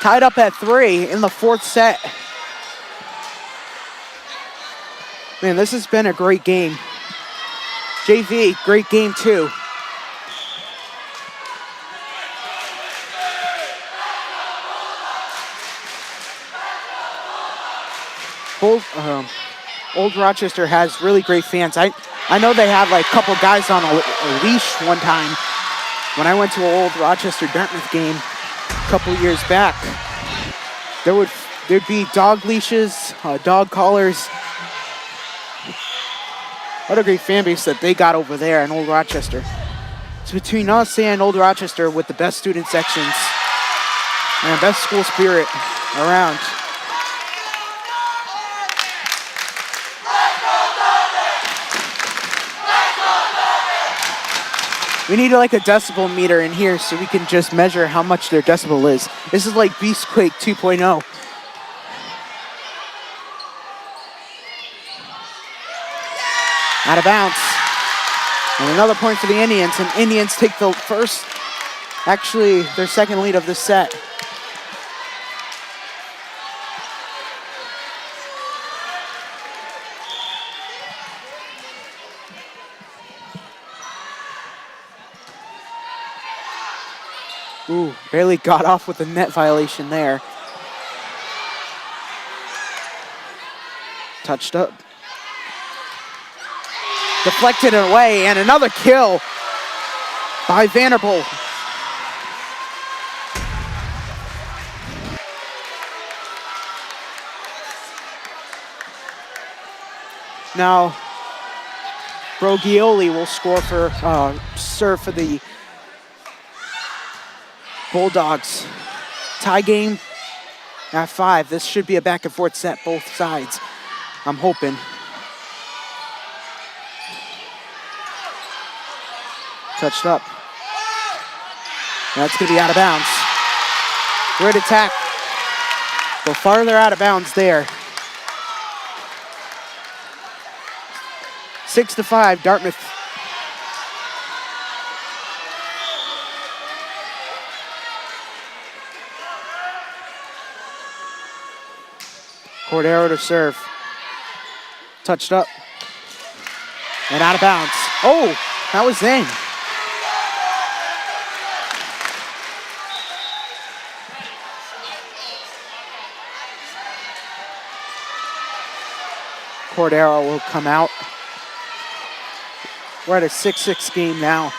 Tied up at 3 in the 4th set. Man, this has been a great game. JV, great game too. Old Rochester has really great fans. I know they had like a couple guys on a leash one time when I went to an Old Rochester Dartmouth game a couple years back. There'd be dog leashes, dog collars. What a great fan base that they got over there in Old Rochester. It's between us and Old Rochester with the best student sections and best school spirit around. We need like a decibel meter in here so we can just measure how much their decibel is. This is like Beastquake 2.0. Out of bounds. And another point for the Indians, and Indians take the their second lead of this set. Ooh, barely got off with a net violation there. Touched up. deflected it away, and another kill by Vanderbilt. Now, Brogioli will serve for the Bulldogs. Tie game at 5. This should be a back and forth set, both sides, I'm hoping. Touched up. That's gonna be out of bounds. Great attack. Go farther out of bounds there. 6-5, Dartmouth. Cordero to serve. Touched up. And out of bounds. Oh, that was in. Cordero will come out. We're at a 6-6 game now.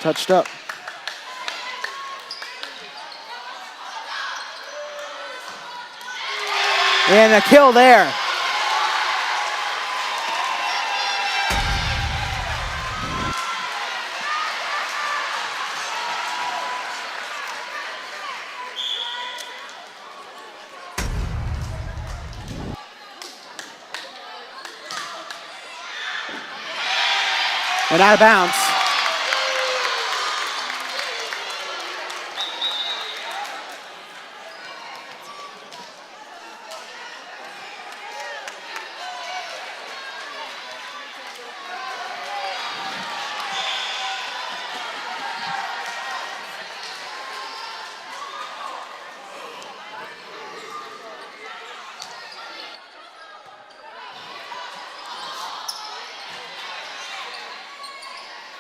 Touched up. And a kill there. And out of bounds.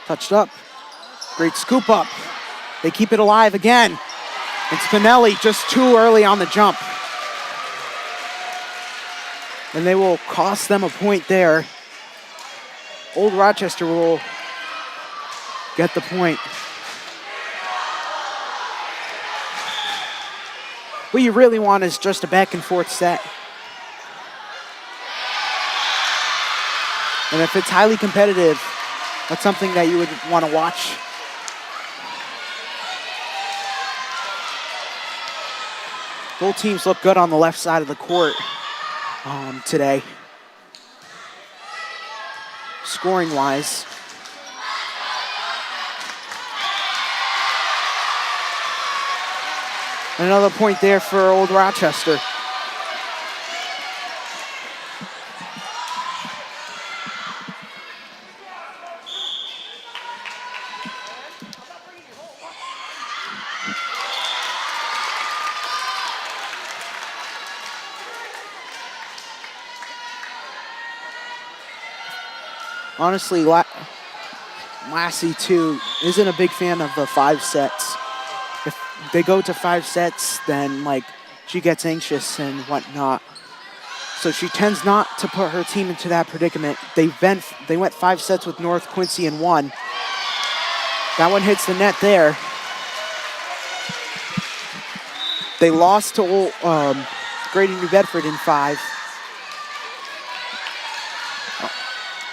Touched up. Great scoop up. They keep it alive again. And Spinelli just too early on the jump. And they will cost them a point there. Old Rochester will get the point. What you really want is just a back and forth set. And if it's highly competitive, that's something that you would want to watch. Both teams look good on the left side of the court today, scoring-wise. Another point there for Old Rochester. Honestly, Lassie, too, isn't a big fan of the 5 sets. If they go to 5 sets, then, she gets anxious and whatnot. So she tends not to put her team into that predicament. They went 5 sets with North Quincy and won. That one hits the net there. They lost to Grady New Bedford in 5.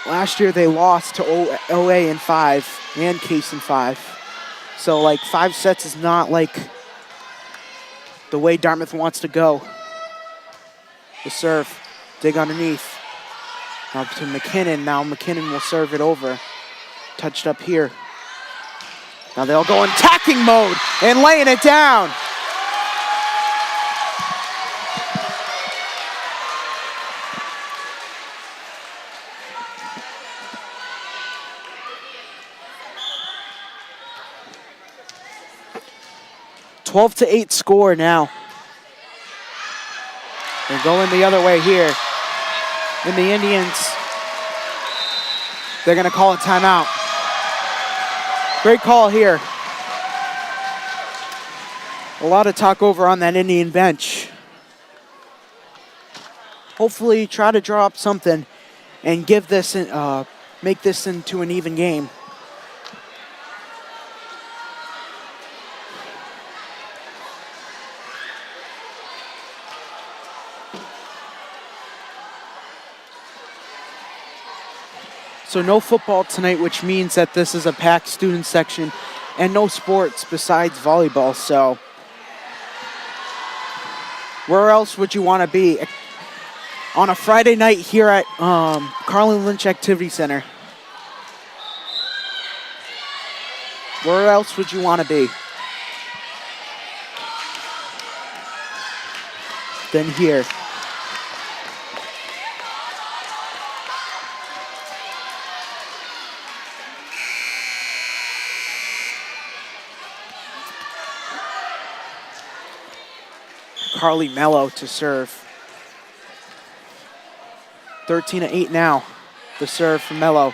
Last year they lost to OA in 5 and Case in 5. So 5 sets is not the way Dartmouth wants to go. The serve, dig underneath. Now to McKinnon. Now McKinnon will serve it over. Touched up here. Now they'll go in attacking mode and laying it down. Twelve to 8 score now. They're going the other way here. And the Indians, they're going to call a timeout. Great call here. A lot of talk over on that Indian bench hopefully try to draw up something and give this, make this into an even game. So no football tonight, which means that this is a packed student section and no sports besides volleyball. So where else would you want to be on a Friday night here at Carlin Lynch Activity Center? Where else would you want to be than here? Carly Mello to serve. 13-8 now. The serve from Mello.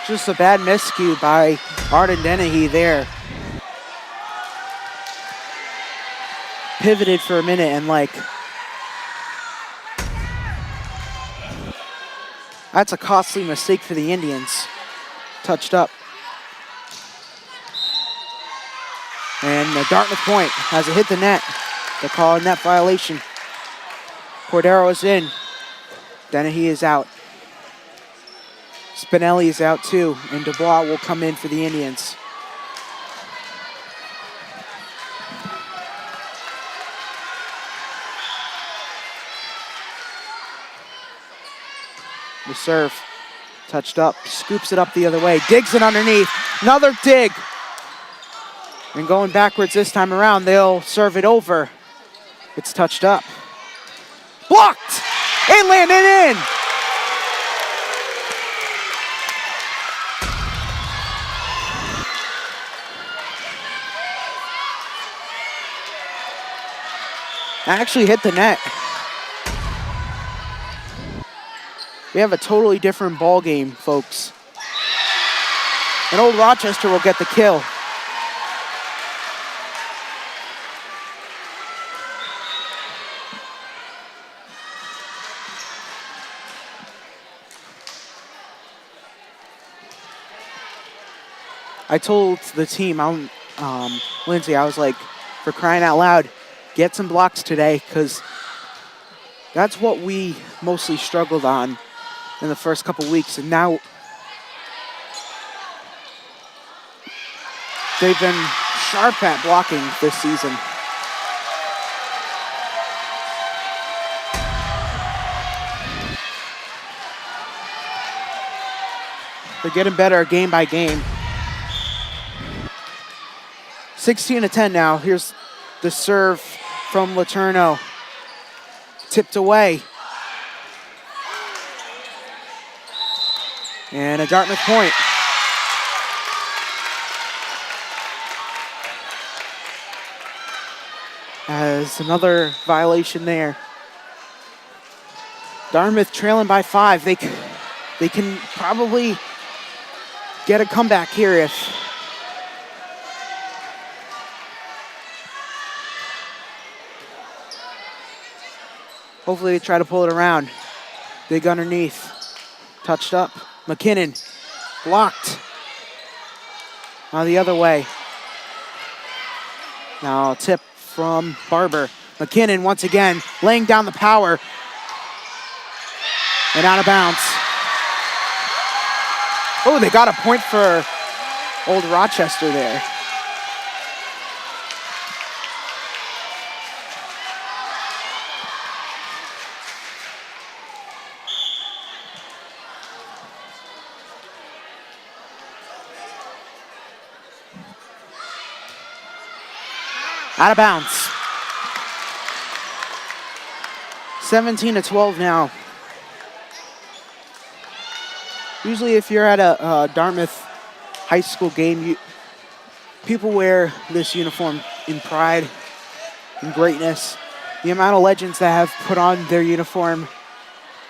Just a bad miscue by Arden Dennehy there. Pivoted for a minute and that's a costly mistake for the Indians. Touched up. And the Dartmouth point has it hit the net. They're calling net violation. Cordero is in. Dennehy is out. Spinelli is out too, and Dubois will come in for the Indians. The serve, touched up, scoops it up the other way, digs it underneath, another dig. And going backwards this time around, they'll serve it over. It's touched up. Blocked! And landed in! Actually hit the net. We have a totally different ball game, folks. And Old Rochester will get the kill. I told the team, Lindsay, I was like, for crying out loud, get some blocks today, because that's what we mostly struggled on in the first couple weeks. And now they've been sharp at blocking this season. They're getting better game by game. 16-10 now. Here's the serve from Letourneau. Tipped away. And a Dartmouth point. As another violation there. Dartmouth trailing by 5. They can probably get a comeback here if hopefully they try to pull it around. Dig underneath. Touched up. McKinnon. Blocked. Now the other way. Now tip from Barber. McKinnon once again laying down the power. And out of bounds. Oh, they got a point for Old Rochester there. Out of bounds. 17-12 now. Usually if you're at a Dartmouth high school game, people wear this uniform in pride and greatness. The amount of legends that have put on their uniform,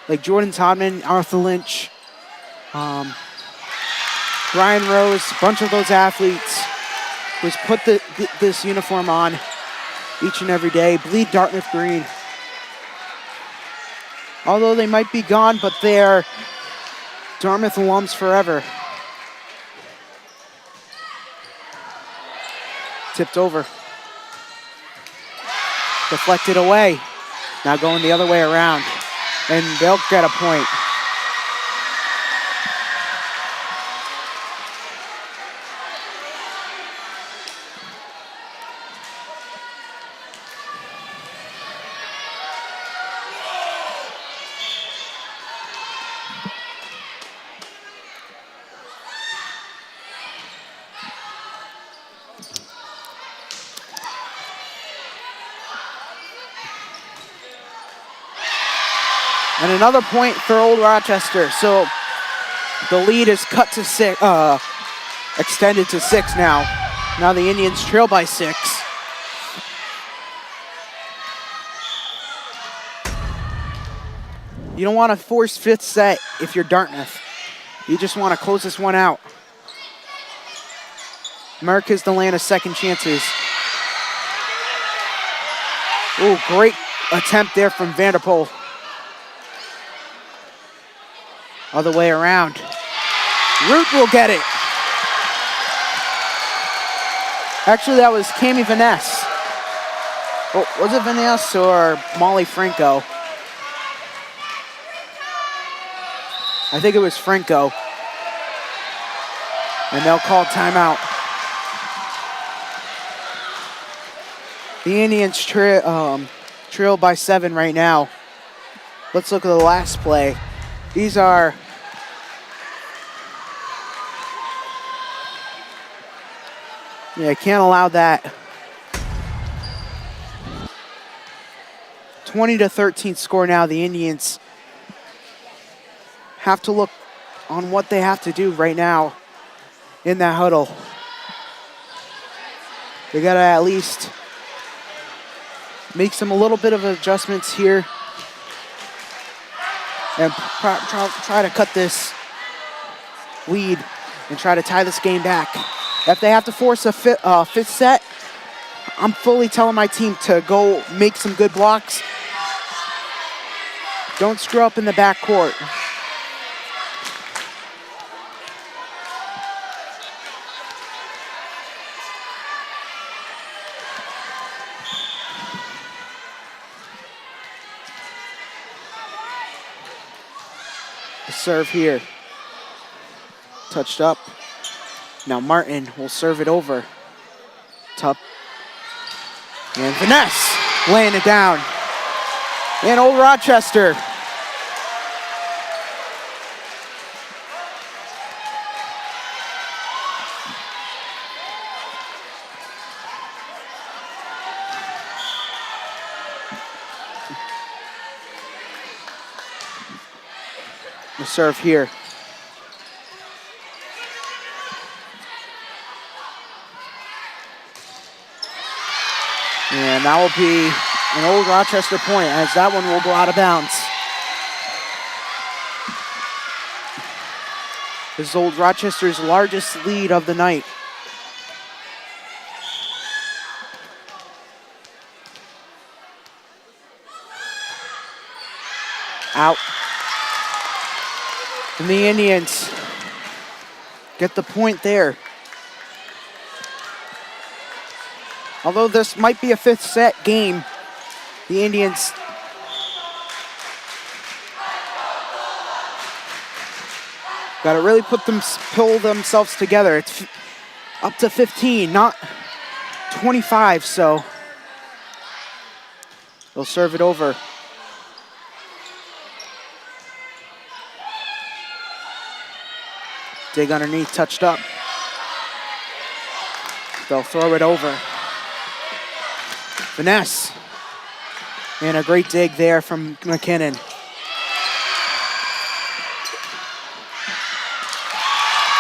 like Jordan Todman, Arthur Lynch, Brian Rose, a bunch of those athletes who's put this uniform on each and every day. Bleed Dartmouth green. Although they might be gone, but they're Dartmouth alums forever. Tipped over. Deflected away. Now going the other way around. And they'll get a point. And another point for Old Rochester. So the lead is cut to 6, extended to 6 now. Now the Indians trail by 6. You don't want to force 5th set if you're Dartmouth. You just want to close this one out. America's the land of second chances. Ooh, great attempt there from Vanderpool. Other way around. Root will get it. Actually, that was Cami Vaness. Oh, was it Vaness or Molly Franco? I think it was Franco. And they'll call timeout. The Indians trail by 7 right now. Let's look at the last play. These are can't allow that. 20-13 score now. The Indians have to look on what they have to do right now in that huddle. They gotta at least make some a little bit of adjustments here and try to cut this lead and try to tie this game back. If they have to force a 5th set, I'm fully telling my team to go make some good blocks. Don't screw up in the backcourt. The serve here. Touched up. Now Martin will serve it over. Tup. And Vaness laying it down. And Old Rochester. The serve here. And that will be an Old Rochester point as that one will go out of bounds. This is Old Rochester's largest lead of the night. Out. And the Indians get the point there. Although this might be a 5th set game, the Indians got to really pull themselves together. It's up to 15, not 25, so they'll serve it over. Dig underneath, touched up. They'll throw it over. Vaness. And a great dig there from McKinnon.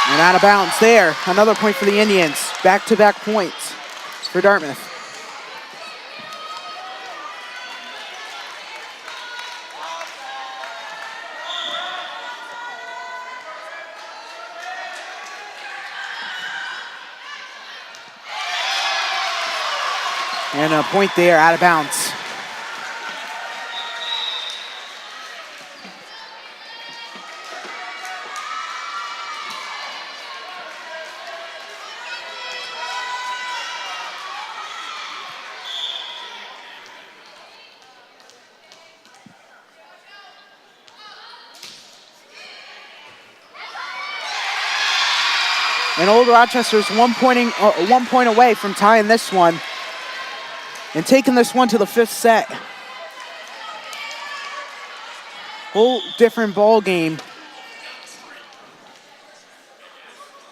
And out of bounds there. Another point for the Indians. Back-to-back points for Dartmouth. And a point there, out of bounds. And Old Rochester's 1 point away from tying this one and taking this one to the 5th set. Whole different ball game.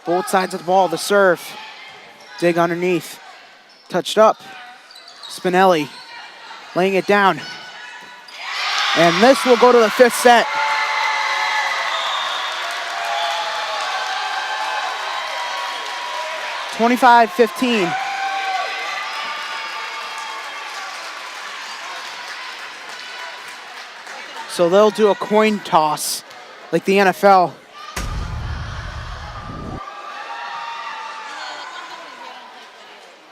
Both sides of the ball, the serve. Dig underneath. Touched up. Spinelli laying it down. And this will go to the 5th set. (25-15). So they'll do a coin toss like the NFL.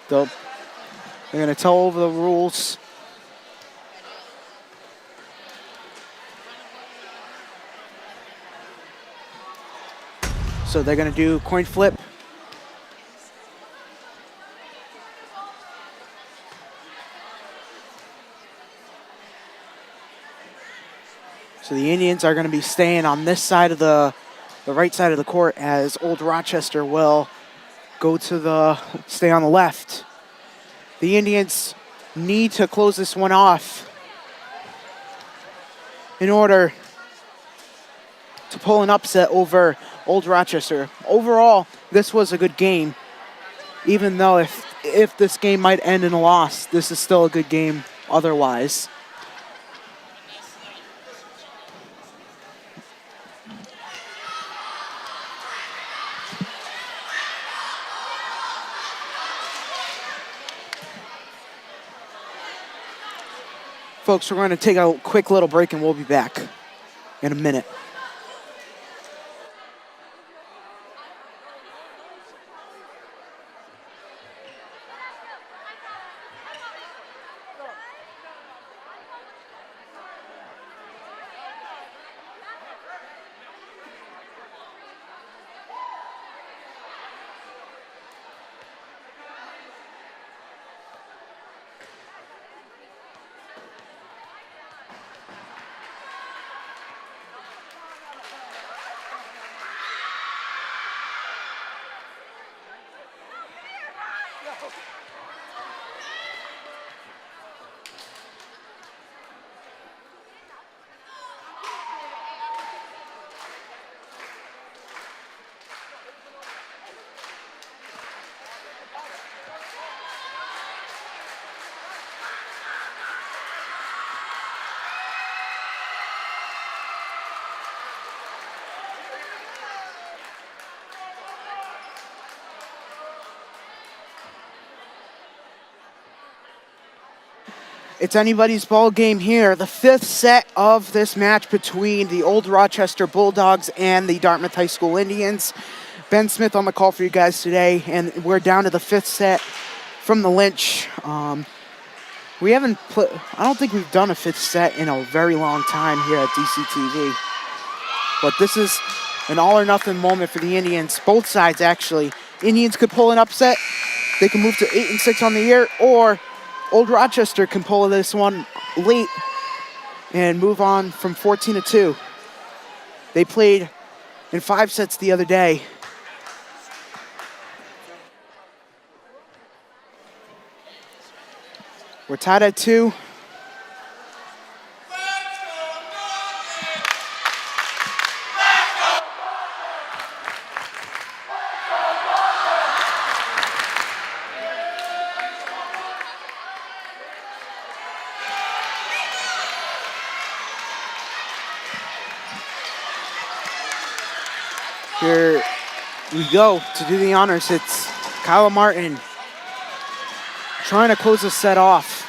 They're going to tell over the rules. So they're going to do coin flip. So the Indians are going to be staying on this side of the right side of the court, as Old Rochester will go to stay on the left. The Indians need to close this one off in order to pull an upset over Old Rochester. Overall, this was a good game. Even though if this game might end in a loss, this is still a good game otherwise. Folks, we're going to take a quick little break and we'll be back in a minute. It's anybody's ball game here. The 5th set of this match between the Old Rochester Bulldogs and the Dartmouth High School Indians. Ben Smith on the call for you guys today, and we're down to the 5th set from the Lynch. I don't think we've done a 5th set in a very long time here at DCTV. But this is an all or nothing moment for the Indians. Both sides, actually. Indians could pull an upset. They can move to 8-6 on the year, or Old Rochester can pull this one late and move on from 14-2. They played in 5 sets the other day. We're tied at 2. Here we go to do the honors. It's Kyle Martin trying to close the set off.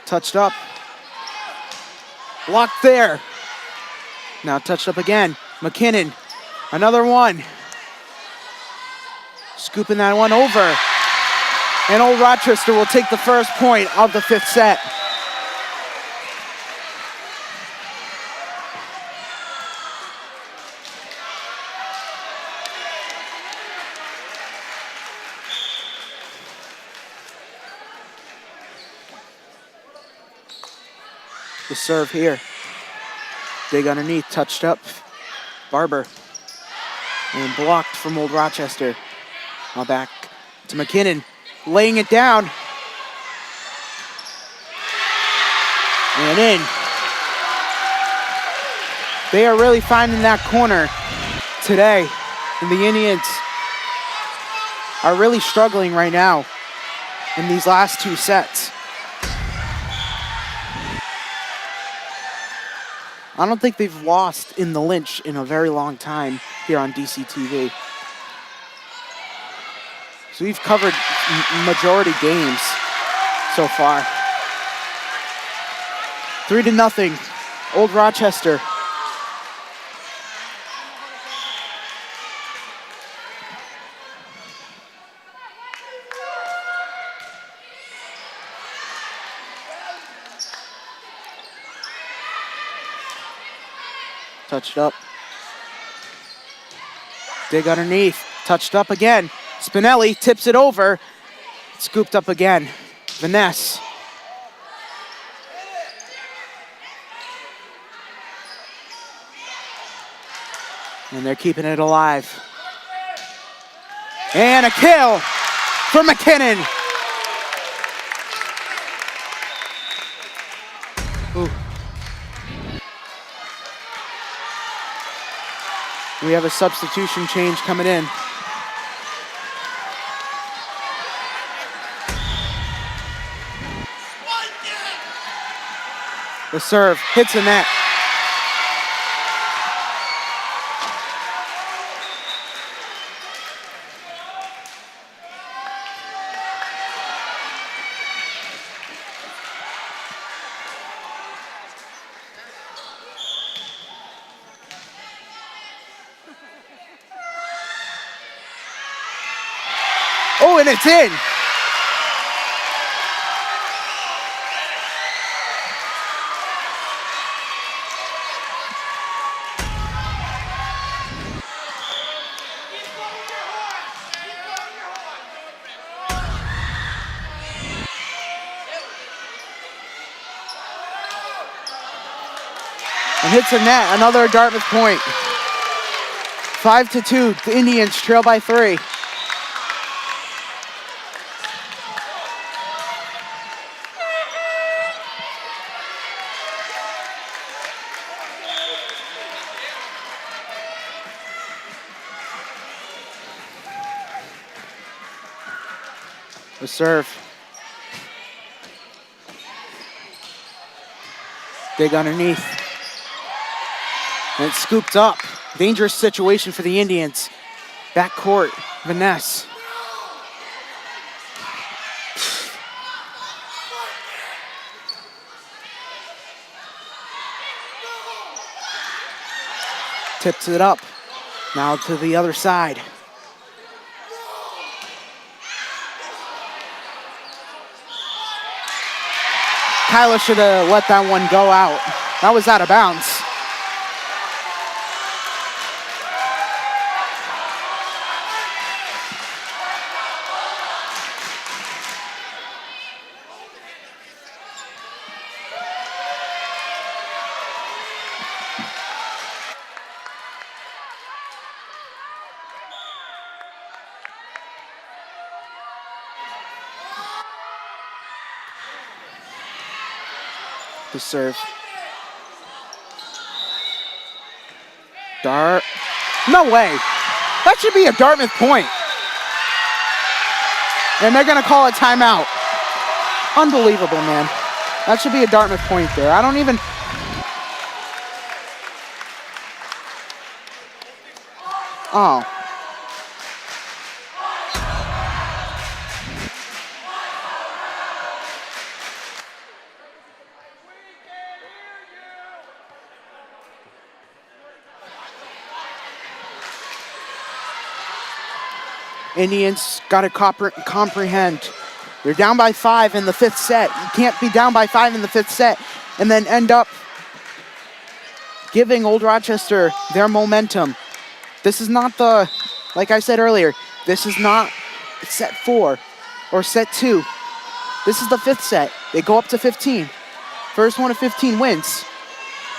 Touched up. Blocked there. Now touched up again. McKinnon, another one. Scooping that one over. And Old Rochester will take the first point of the fifth set. The serve here. Dig underneath, touched up. Barber. And blocked from Old Rochester. Now back to McKinnon. Laying it down. And in. They are really finding that corner today. And the Indians are really struggling right now in these last two sets. I don't think they've lost in the Lynch in a very long time here on DCTV. So we've covered majority games so far. 3-0, Old Rochester. Touched up. Dig underneath. Touched up again. Spinelli tips it over. Scooped up again. Vaness. And they're keeping it alive. And a kill for McKinnon. Ooh. We have a substitution change coming in. The serve hits the net. Oh, and it's in. And hits the net, another Dartmouth point. 5-2, the Indians trail by 3. The serve. Dig underneath. And it's scooped up. Dangerous situation for the Indians. Back court, Vaness. Tips it up. Now to the other side. Kyler should have let that one go out. That was out of bounds. The serve. Dart. No way. That should be a Dartmouth point. And they're going to call a timeout. Unbelievable, man. That should be a Dartmouth point there. I don't even... Oh. Indians got to comprehend You're down by 5 in the 5th set. You can't be down by 5 in the 5th set and then end up giving Old Rochester their momentum. This is not the, like I said earlier, this is not set 4 or set 2. This is the 5th set. They go up to 15. First one of 15 wins.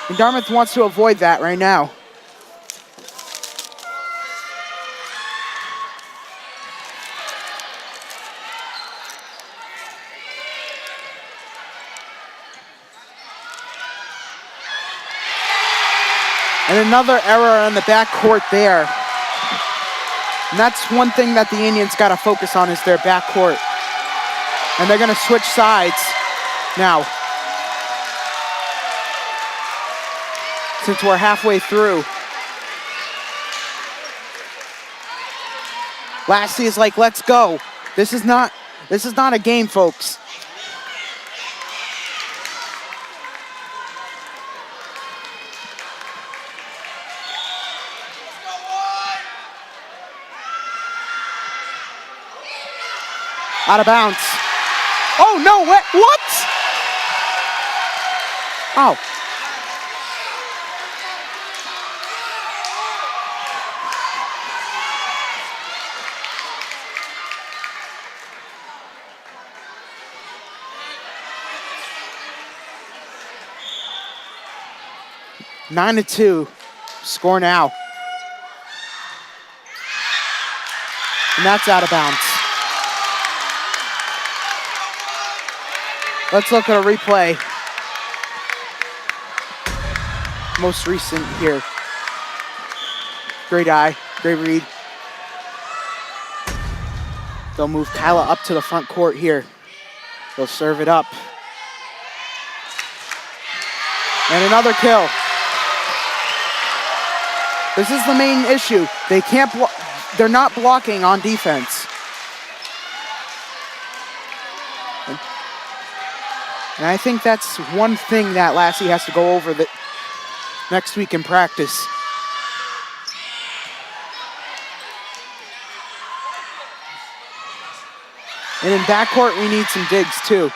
And Dartmouth wants to avoid that right now. And another error on the backcourt there. And that's one thing that the Indians got to focus on is their backcourt. And they're going to switch sides now. Since we're halfway through. Lassie is like, let's go. This is not a game, folks. Out of bounds. Oh, no, what? Oh. Nine to 2, score now. And that's out of bounds. Let's look at a replay. Most recent here. Great eye, great read. They'll move Kyla up to the front court here. They'll serve it up. And another kill. This is the main issue. They're not blocking on defense. And I think that's one thing that Lassie has to go over next week in practice. And in backcourt, we need some digs too.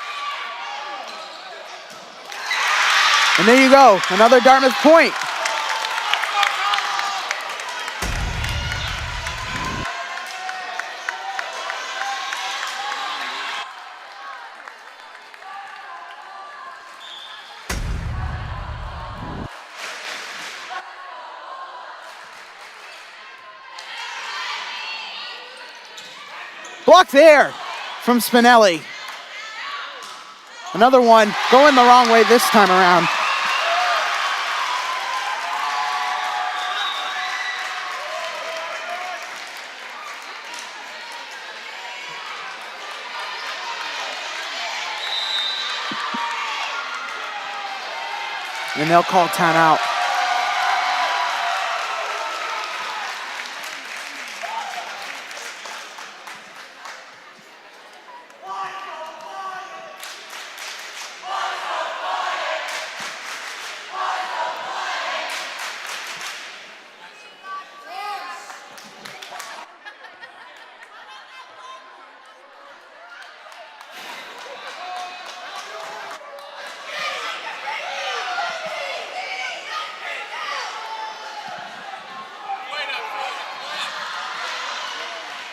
And there you go, another Dartmouth point. Block there from Spinelli. Another one going the wrong way this time around. And they'll call timeout.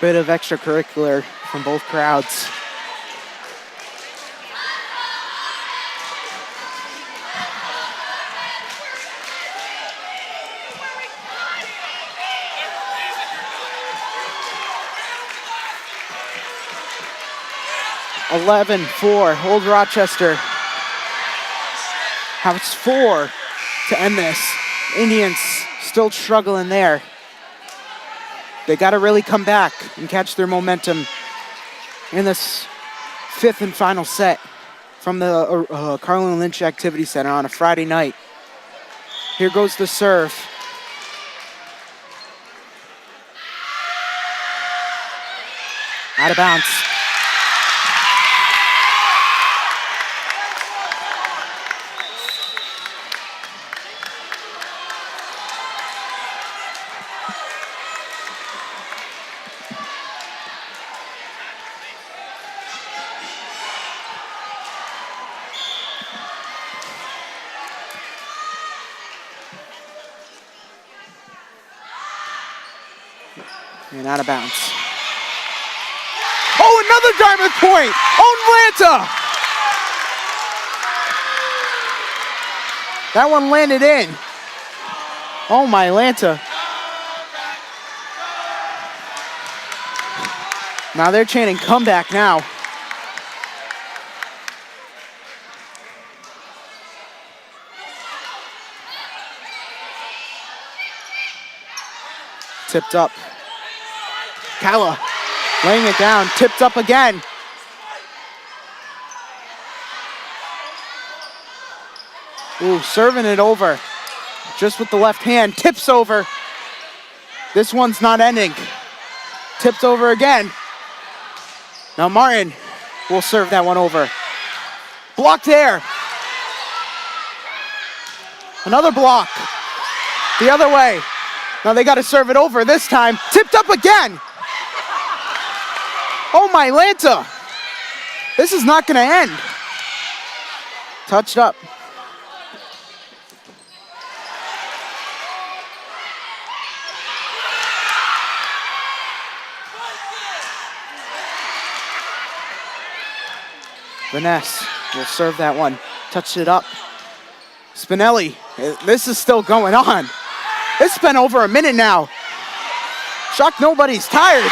Bit of extracurricular from both crowds. (11-4) Old Rochester has 4 to end this. Indians still struggling there. They got to really come back and catch their momentum in this 5th and final set from the Carlin Lynch Activity Center on a Friday night. Here goes the serve. Out of bounds. And out of bounds. Oh, another Dartmouth point! Atlanta! That one landed in. Oh my Atlanta. Now they're chanting comeback now. Tipped up. Kala laying it down, tipped up again. Ooh, serving it over. Just with the left hand, tips over. This one's not ending. Tipped over again. Now Martin will serve that one over. Blocked there. Another block. The other way. Now they got to serve it over this time. Tipped up again. Oh my Atlanta. This is not going to end. Touched up. Vanessa will serve that one. Touched it up. Spinelli. This is still going on. It's been over a minute now. Shocked nobody's tired.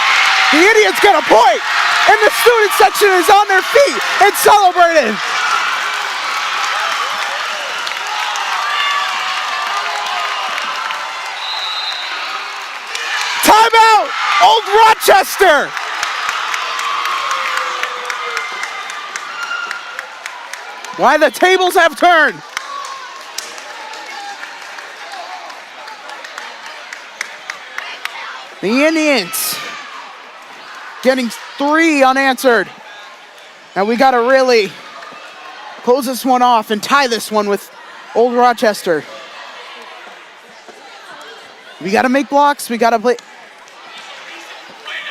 The Indians get a point, and the student section is on their feet and celebrating. Timeout, Old Rochester. Why the tables have turned. The Indians getting 3 unanswered. Now we gotta really close this one off and tie this one with Old Rochester. We gotta make blocks, we gotta play.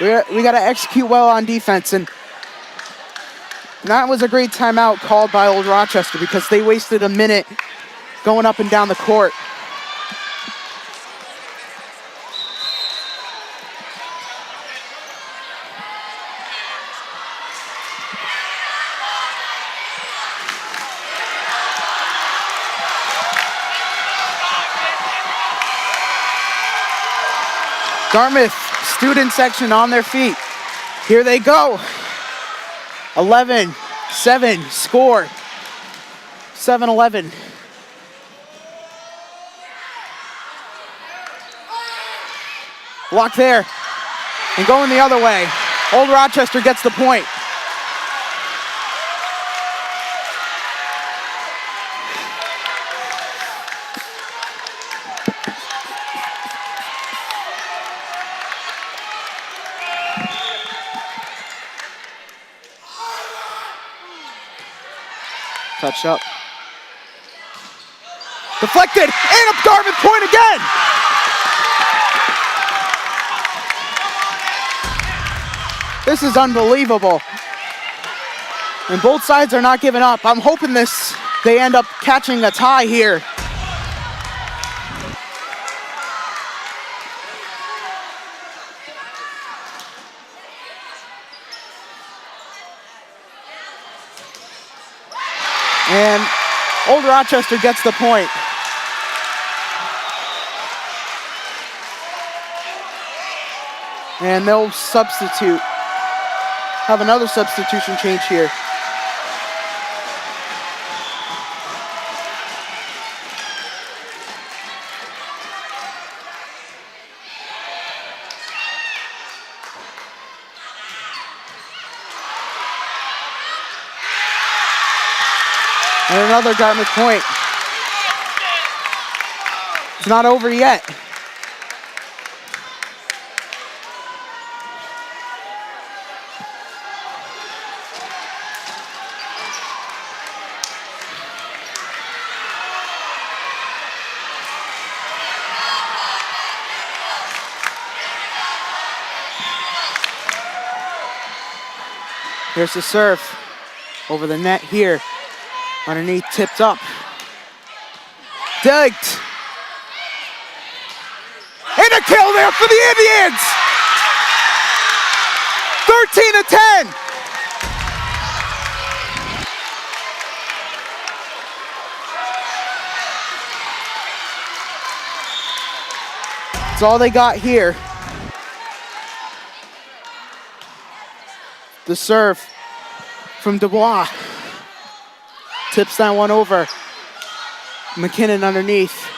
We gotta execute well on defense, and that was a great timeout called by Old Rochester because they wasted a minute going up and down the court. Dartmouth student section on their feet. Here they go. 11-7 score. 7-11. Block there. And going the other way. Old Rochester gets the point. Touch up. Deflected, and a Dartmouth point again! This is unbelievable. And both sides are not giving up. I'm hoping they end up catching a tie here. And Old Rochester gets the point. And they'll substitute. Have another substitution change here. And another Dartmouth point. It's not over yet. Here's the serve over the net here. Underneath, tipped up. Digged. And a kill there for the Indians! 13-10. That's all they got here. The serve from Dubois. Tips that one over. McKinnon underneath.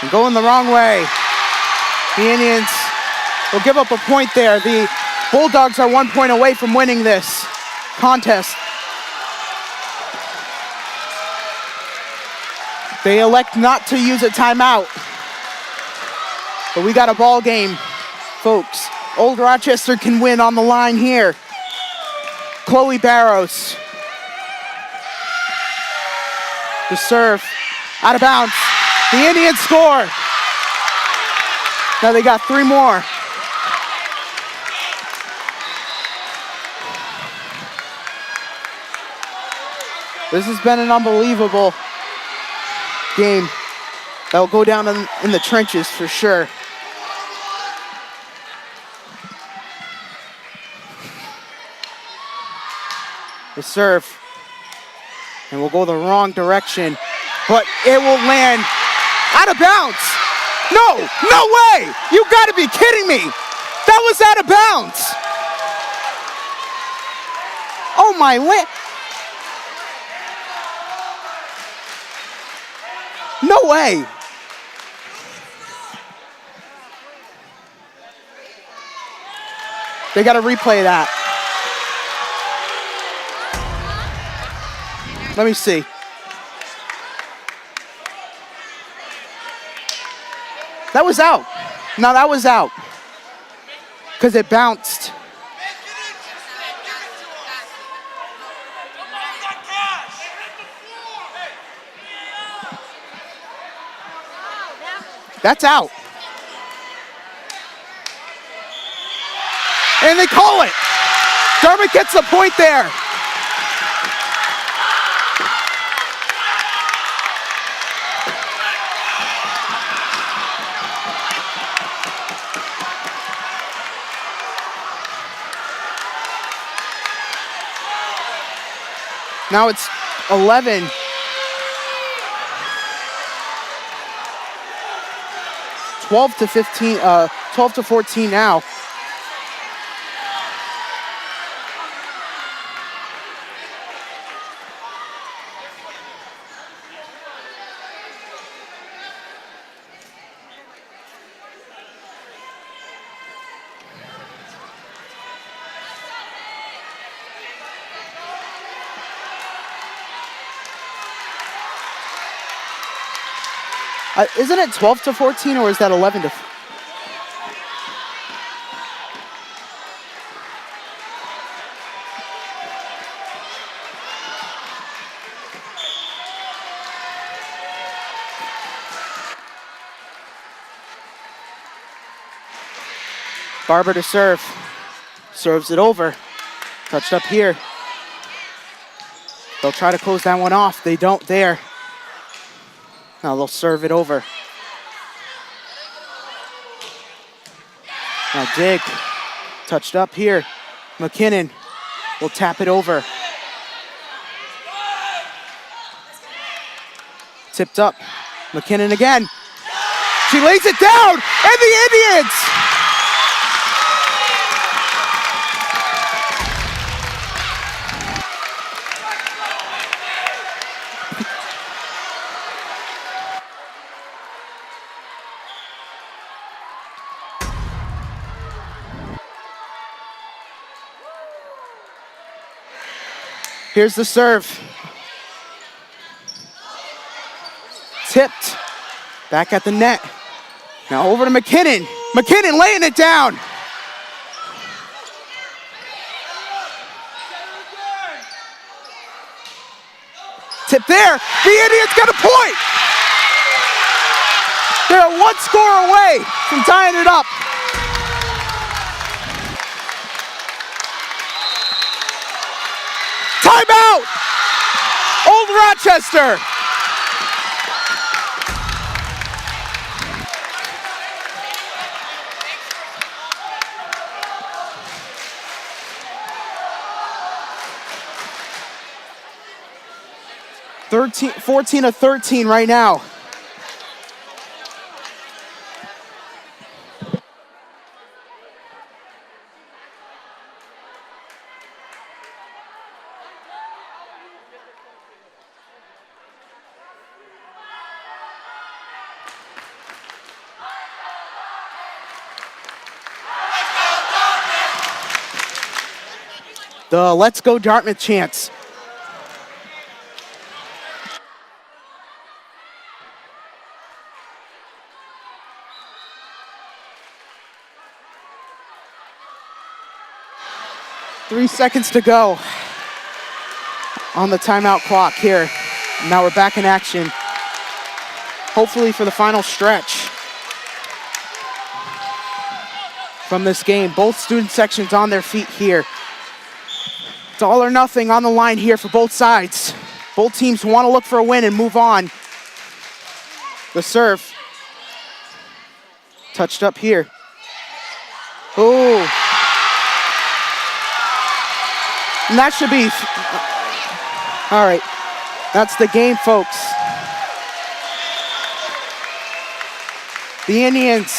And going the wrong way. The Indians will give up a point there. The Bulldogs are 1 point away from winning this contest. They elect not to use a timeout. But we got a ball game, folks. Old Rochester can win on the line here. Chloe Barrows. The serve, out of bounds. The Indians score. Now they got 3 more. This has been an unbelievable game that will go down in the trenches for sure. The serve, and we'll go the wrong direction, but it will land out of bounds. No way! You gotta be kidding me! That was out of bounds! Oh my land! No way! They gotta replay that. Let me see. That was out. No, that was out. Because it bounced. That's out. And they call it. Dartmouth gets the point there. Now it's 11. 12 to 15, 12 to 14 now. Isn't it 12 to 14 or is that 11 to? Barber to serve. Serves it over. Touched up here. They'll try to close that one off. They don't there. Now they'll serve it over. Now dig. Touched up here. McKinnon will tap it over. Tipped up. McKinnon again. She lays it down, and the Indians! Here's the serve. Tipped. Back at the net. Now over to McKinnon. McKinnon laying it down. Tip there. The Indians got a point. They're 1 score away from tying it up. Timeout! Old Rochester. 14-13 right now. The Let's Go Dartmouth chants. Three seconds to go on the timeout clock here. Now we're back in action, hopefully for the final stretch from this game. Both student sections on their feet here. It's all or nothing on the line here for both sides. Both teams want to look for a win and move on. The serve. Touched up here. Ooh. And that should be... All right. That's the game, folks. The Indians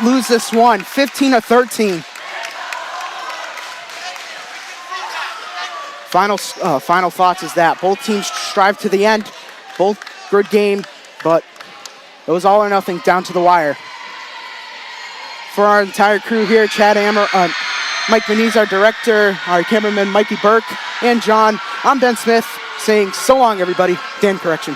lose this one, 15-13. Final thoughts is that both teams strive to the end. Both good game, but it was all or nothing down to the wire. For our entire crew here, Chad Ammer, Mike Vaniz, our director, our cameraman Mikey Burke, and John, I'm Ben Smith saying so long, everybody. Dan, correction.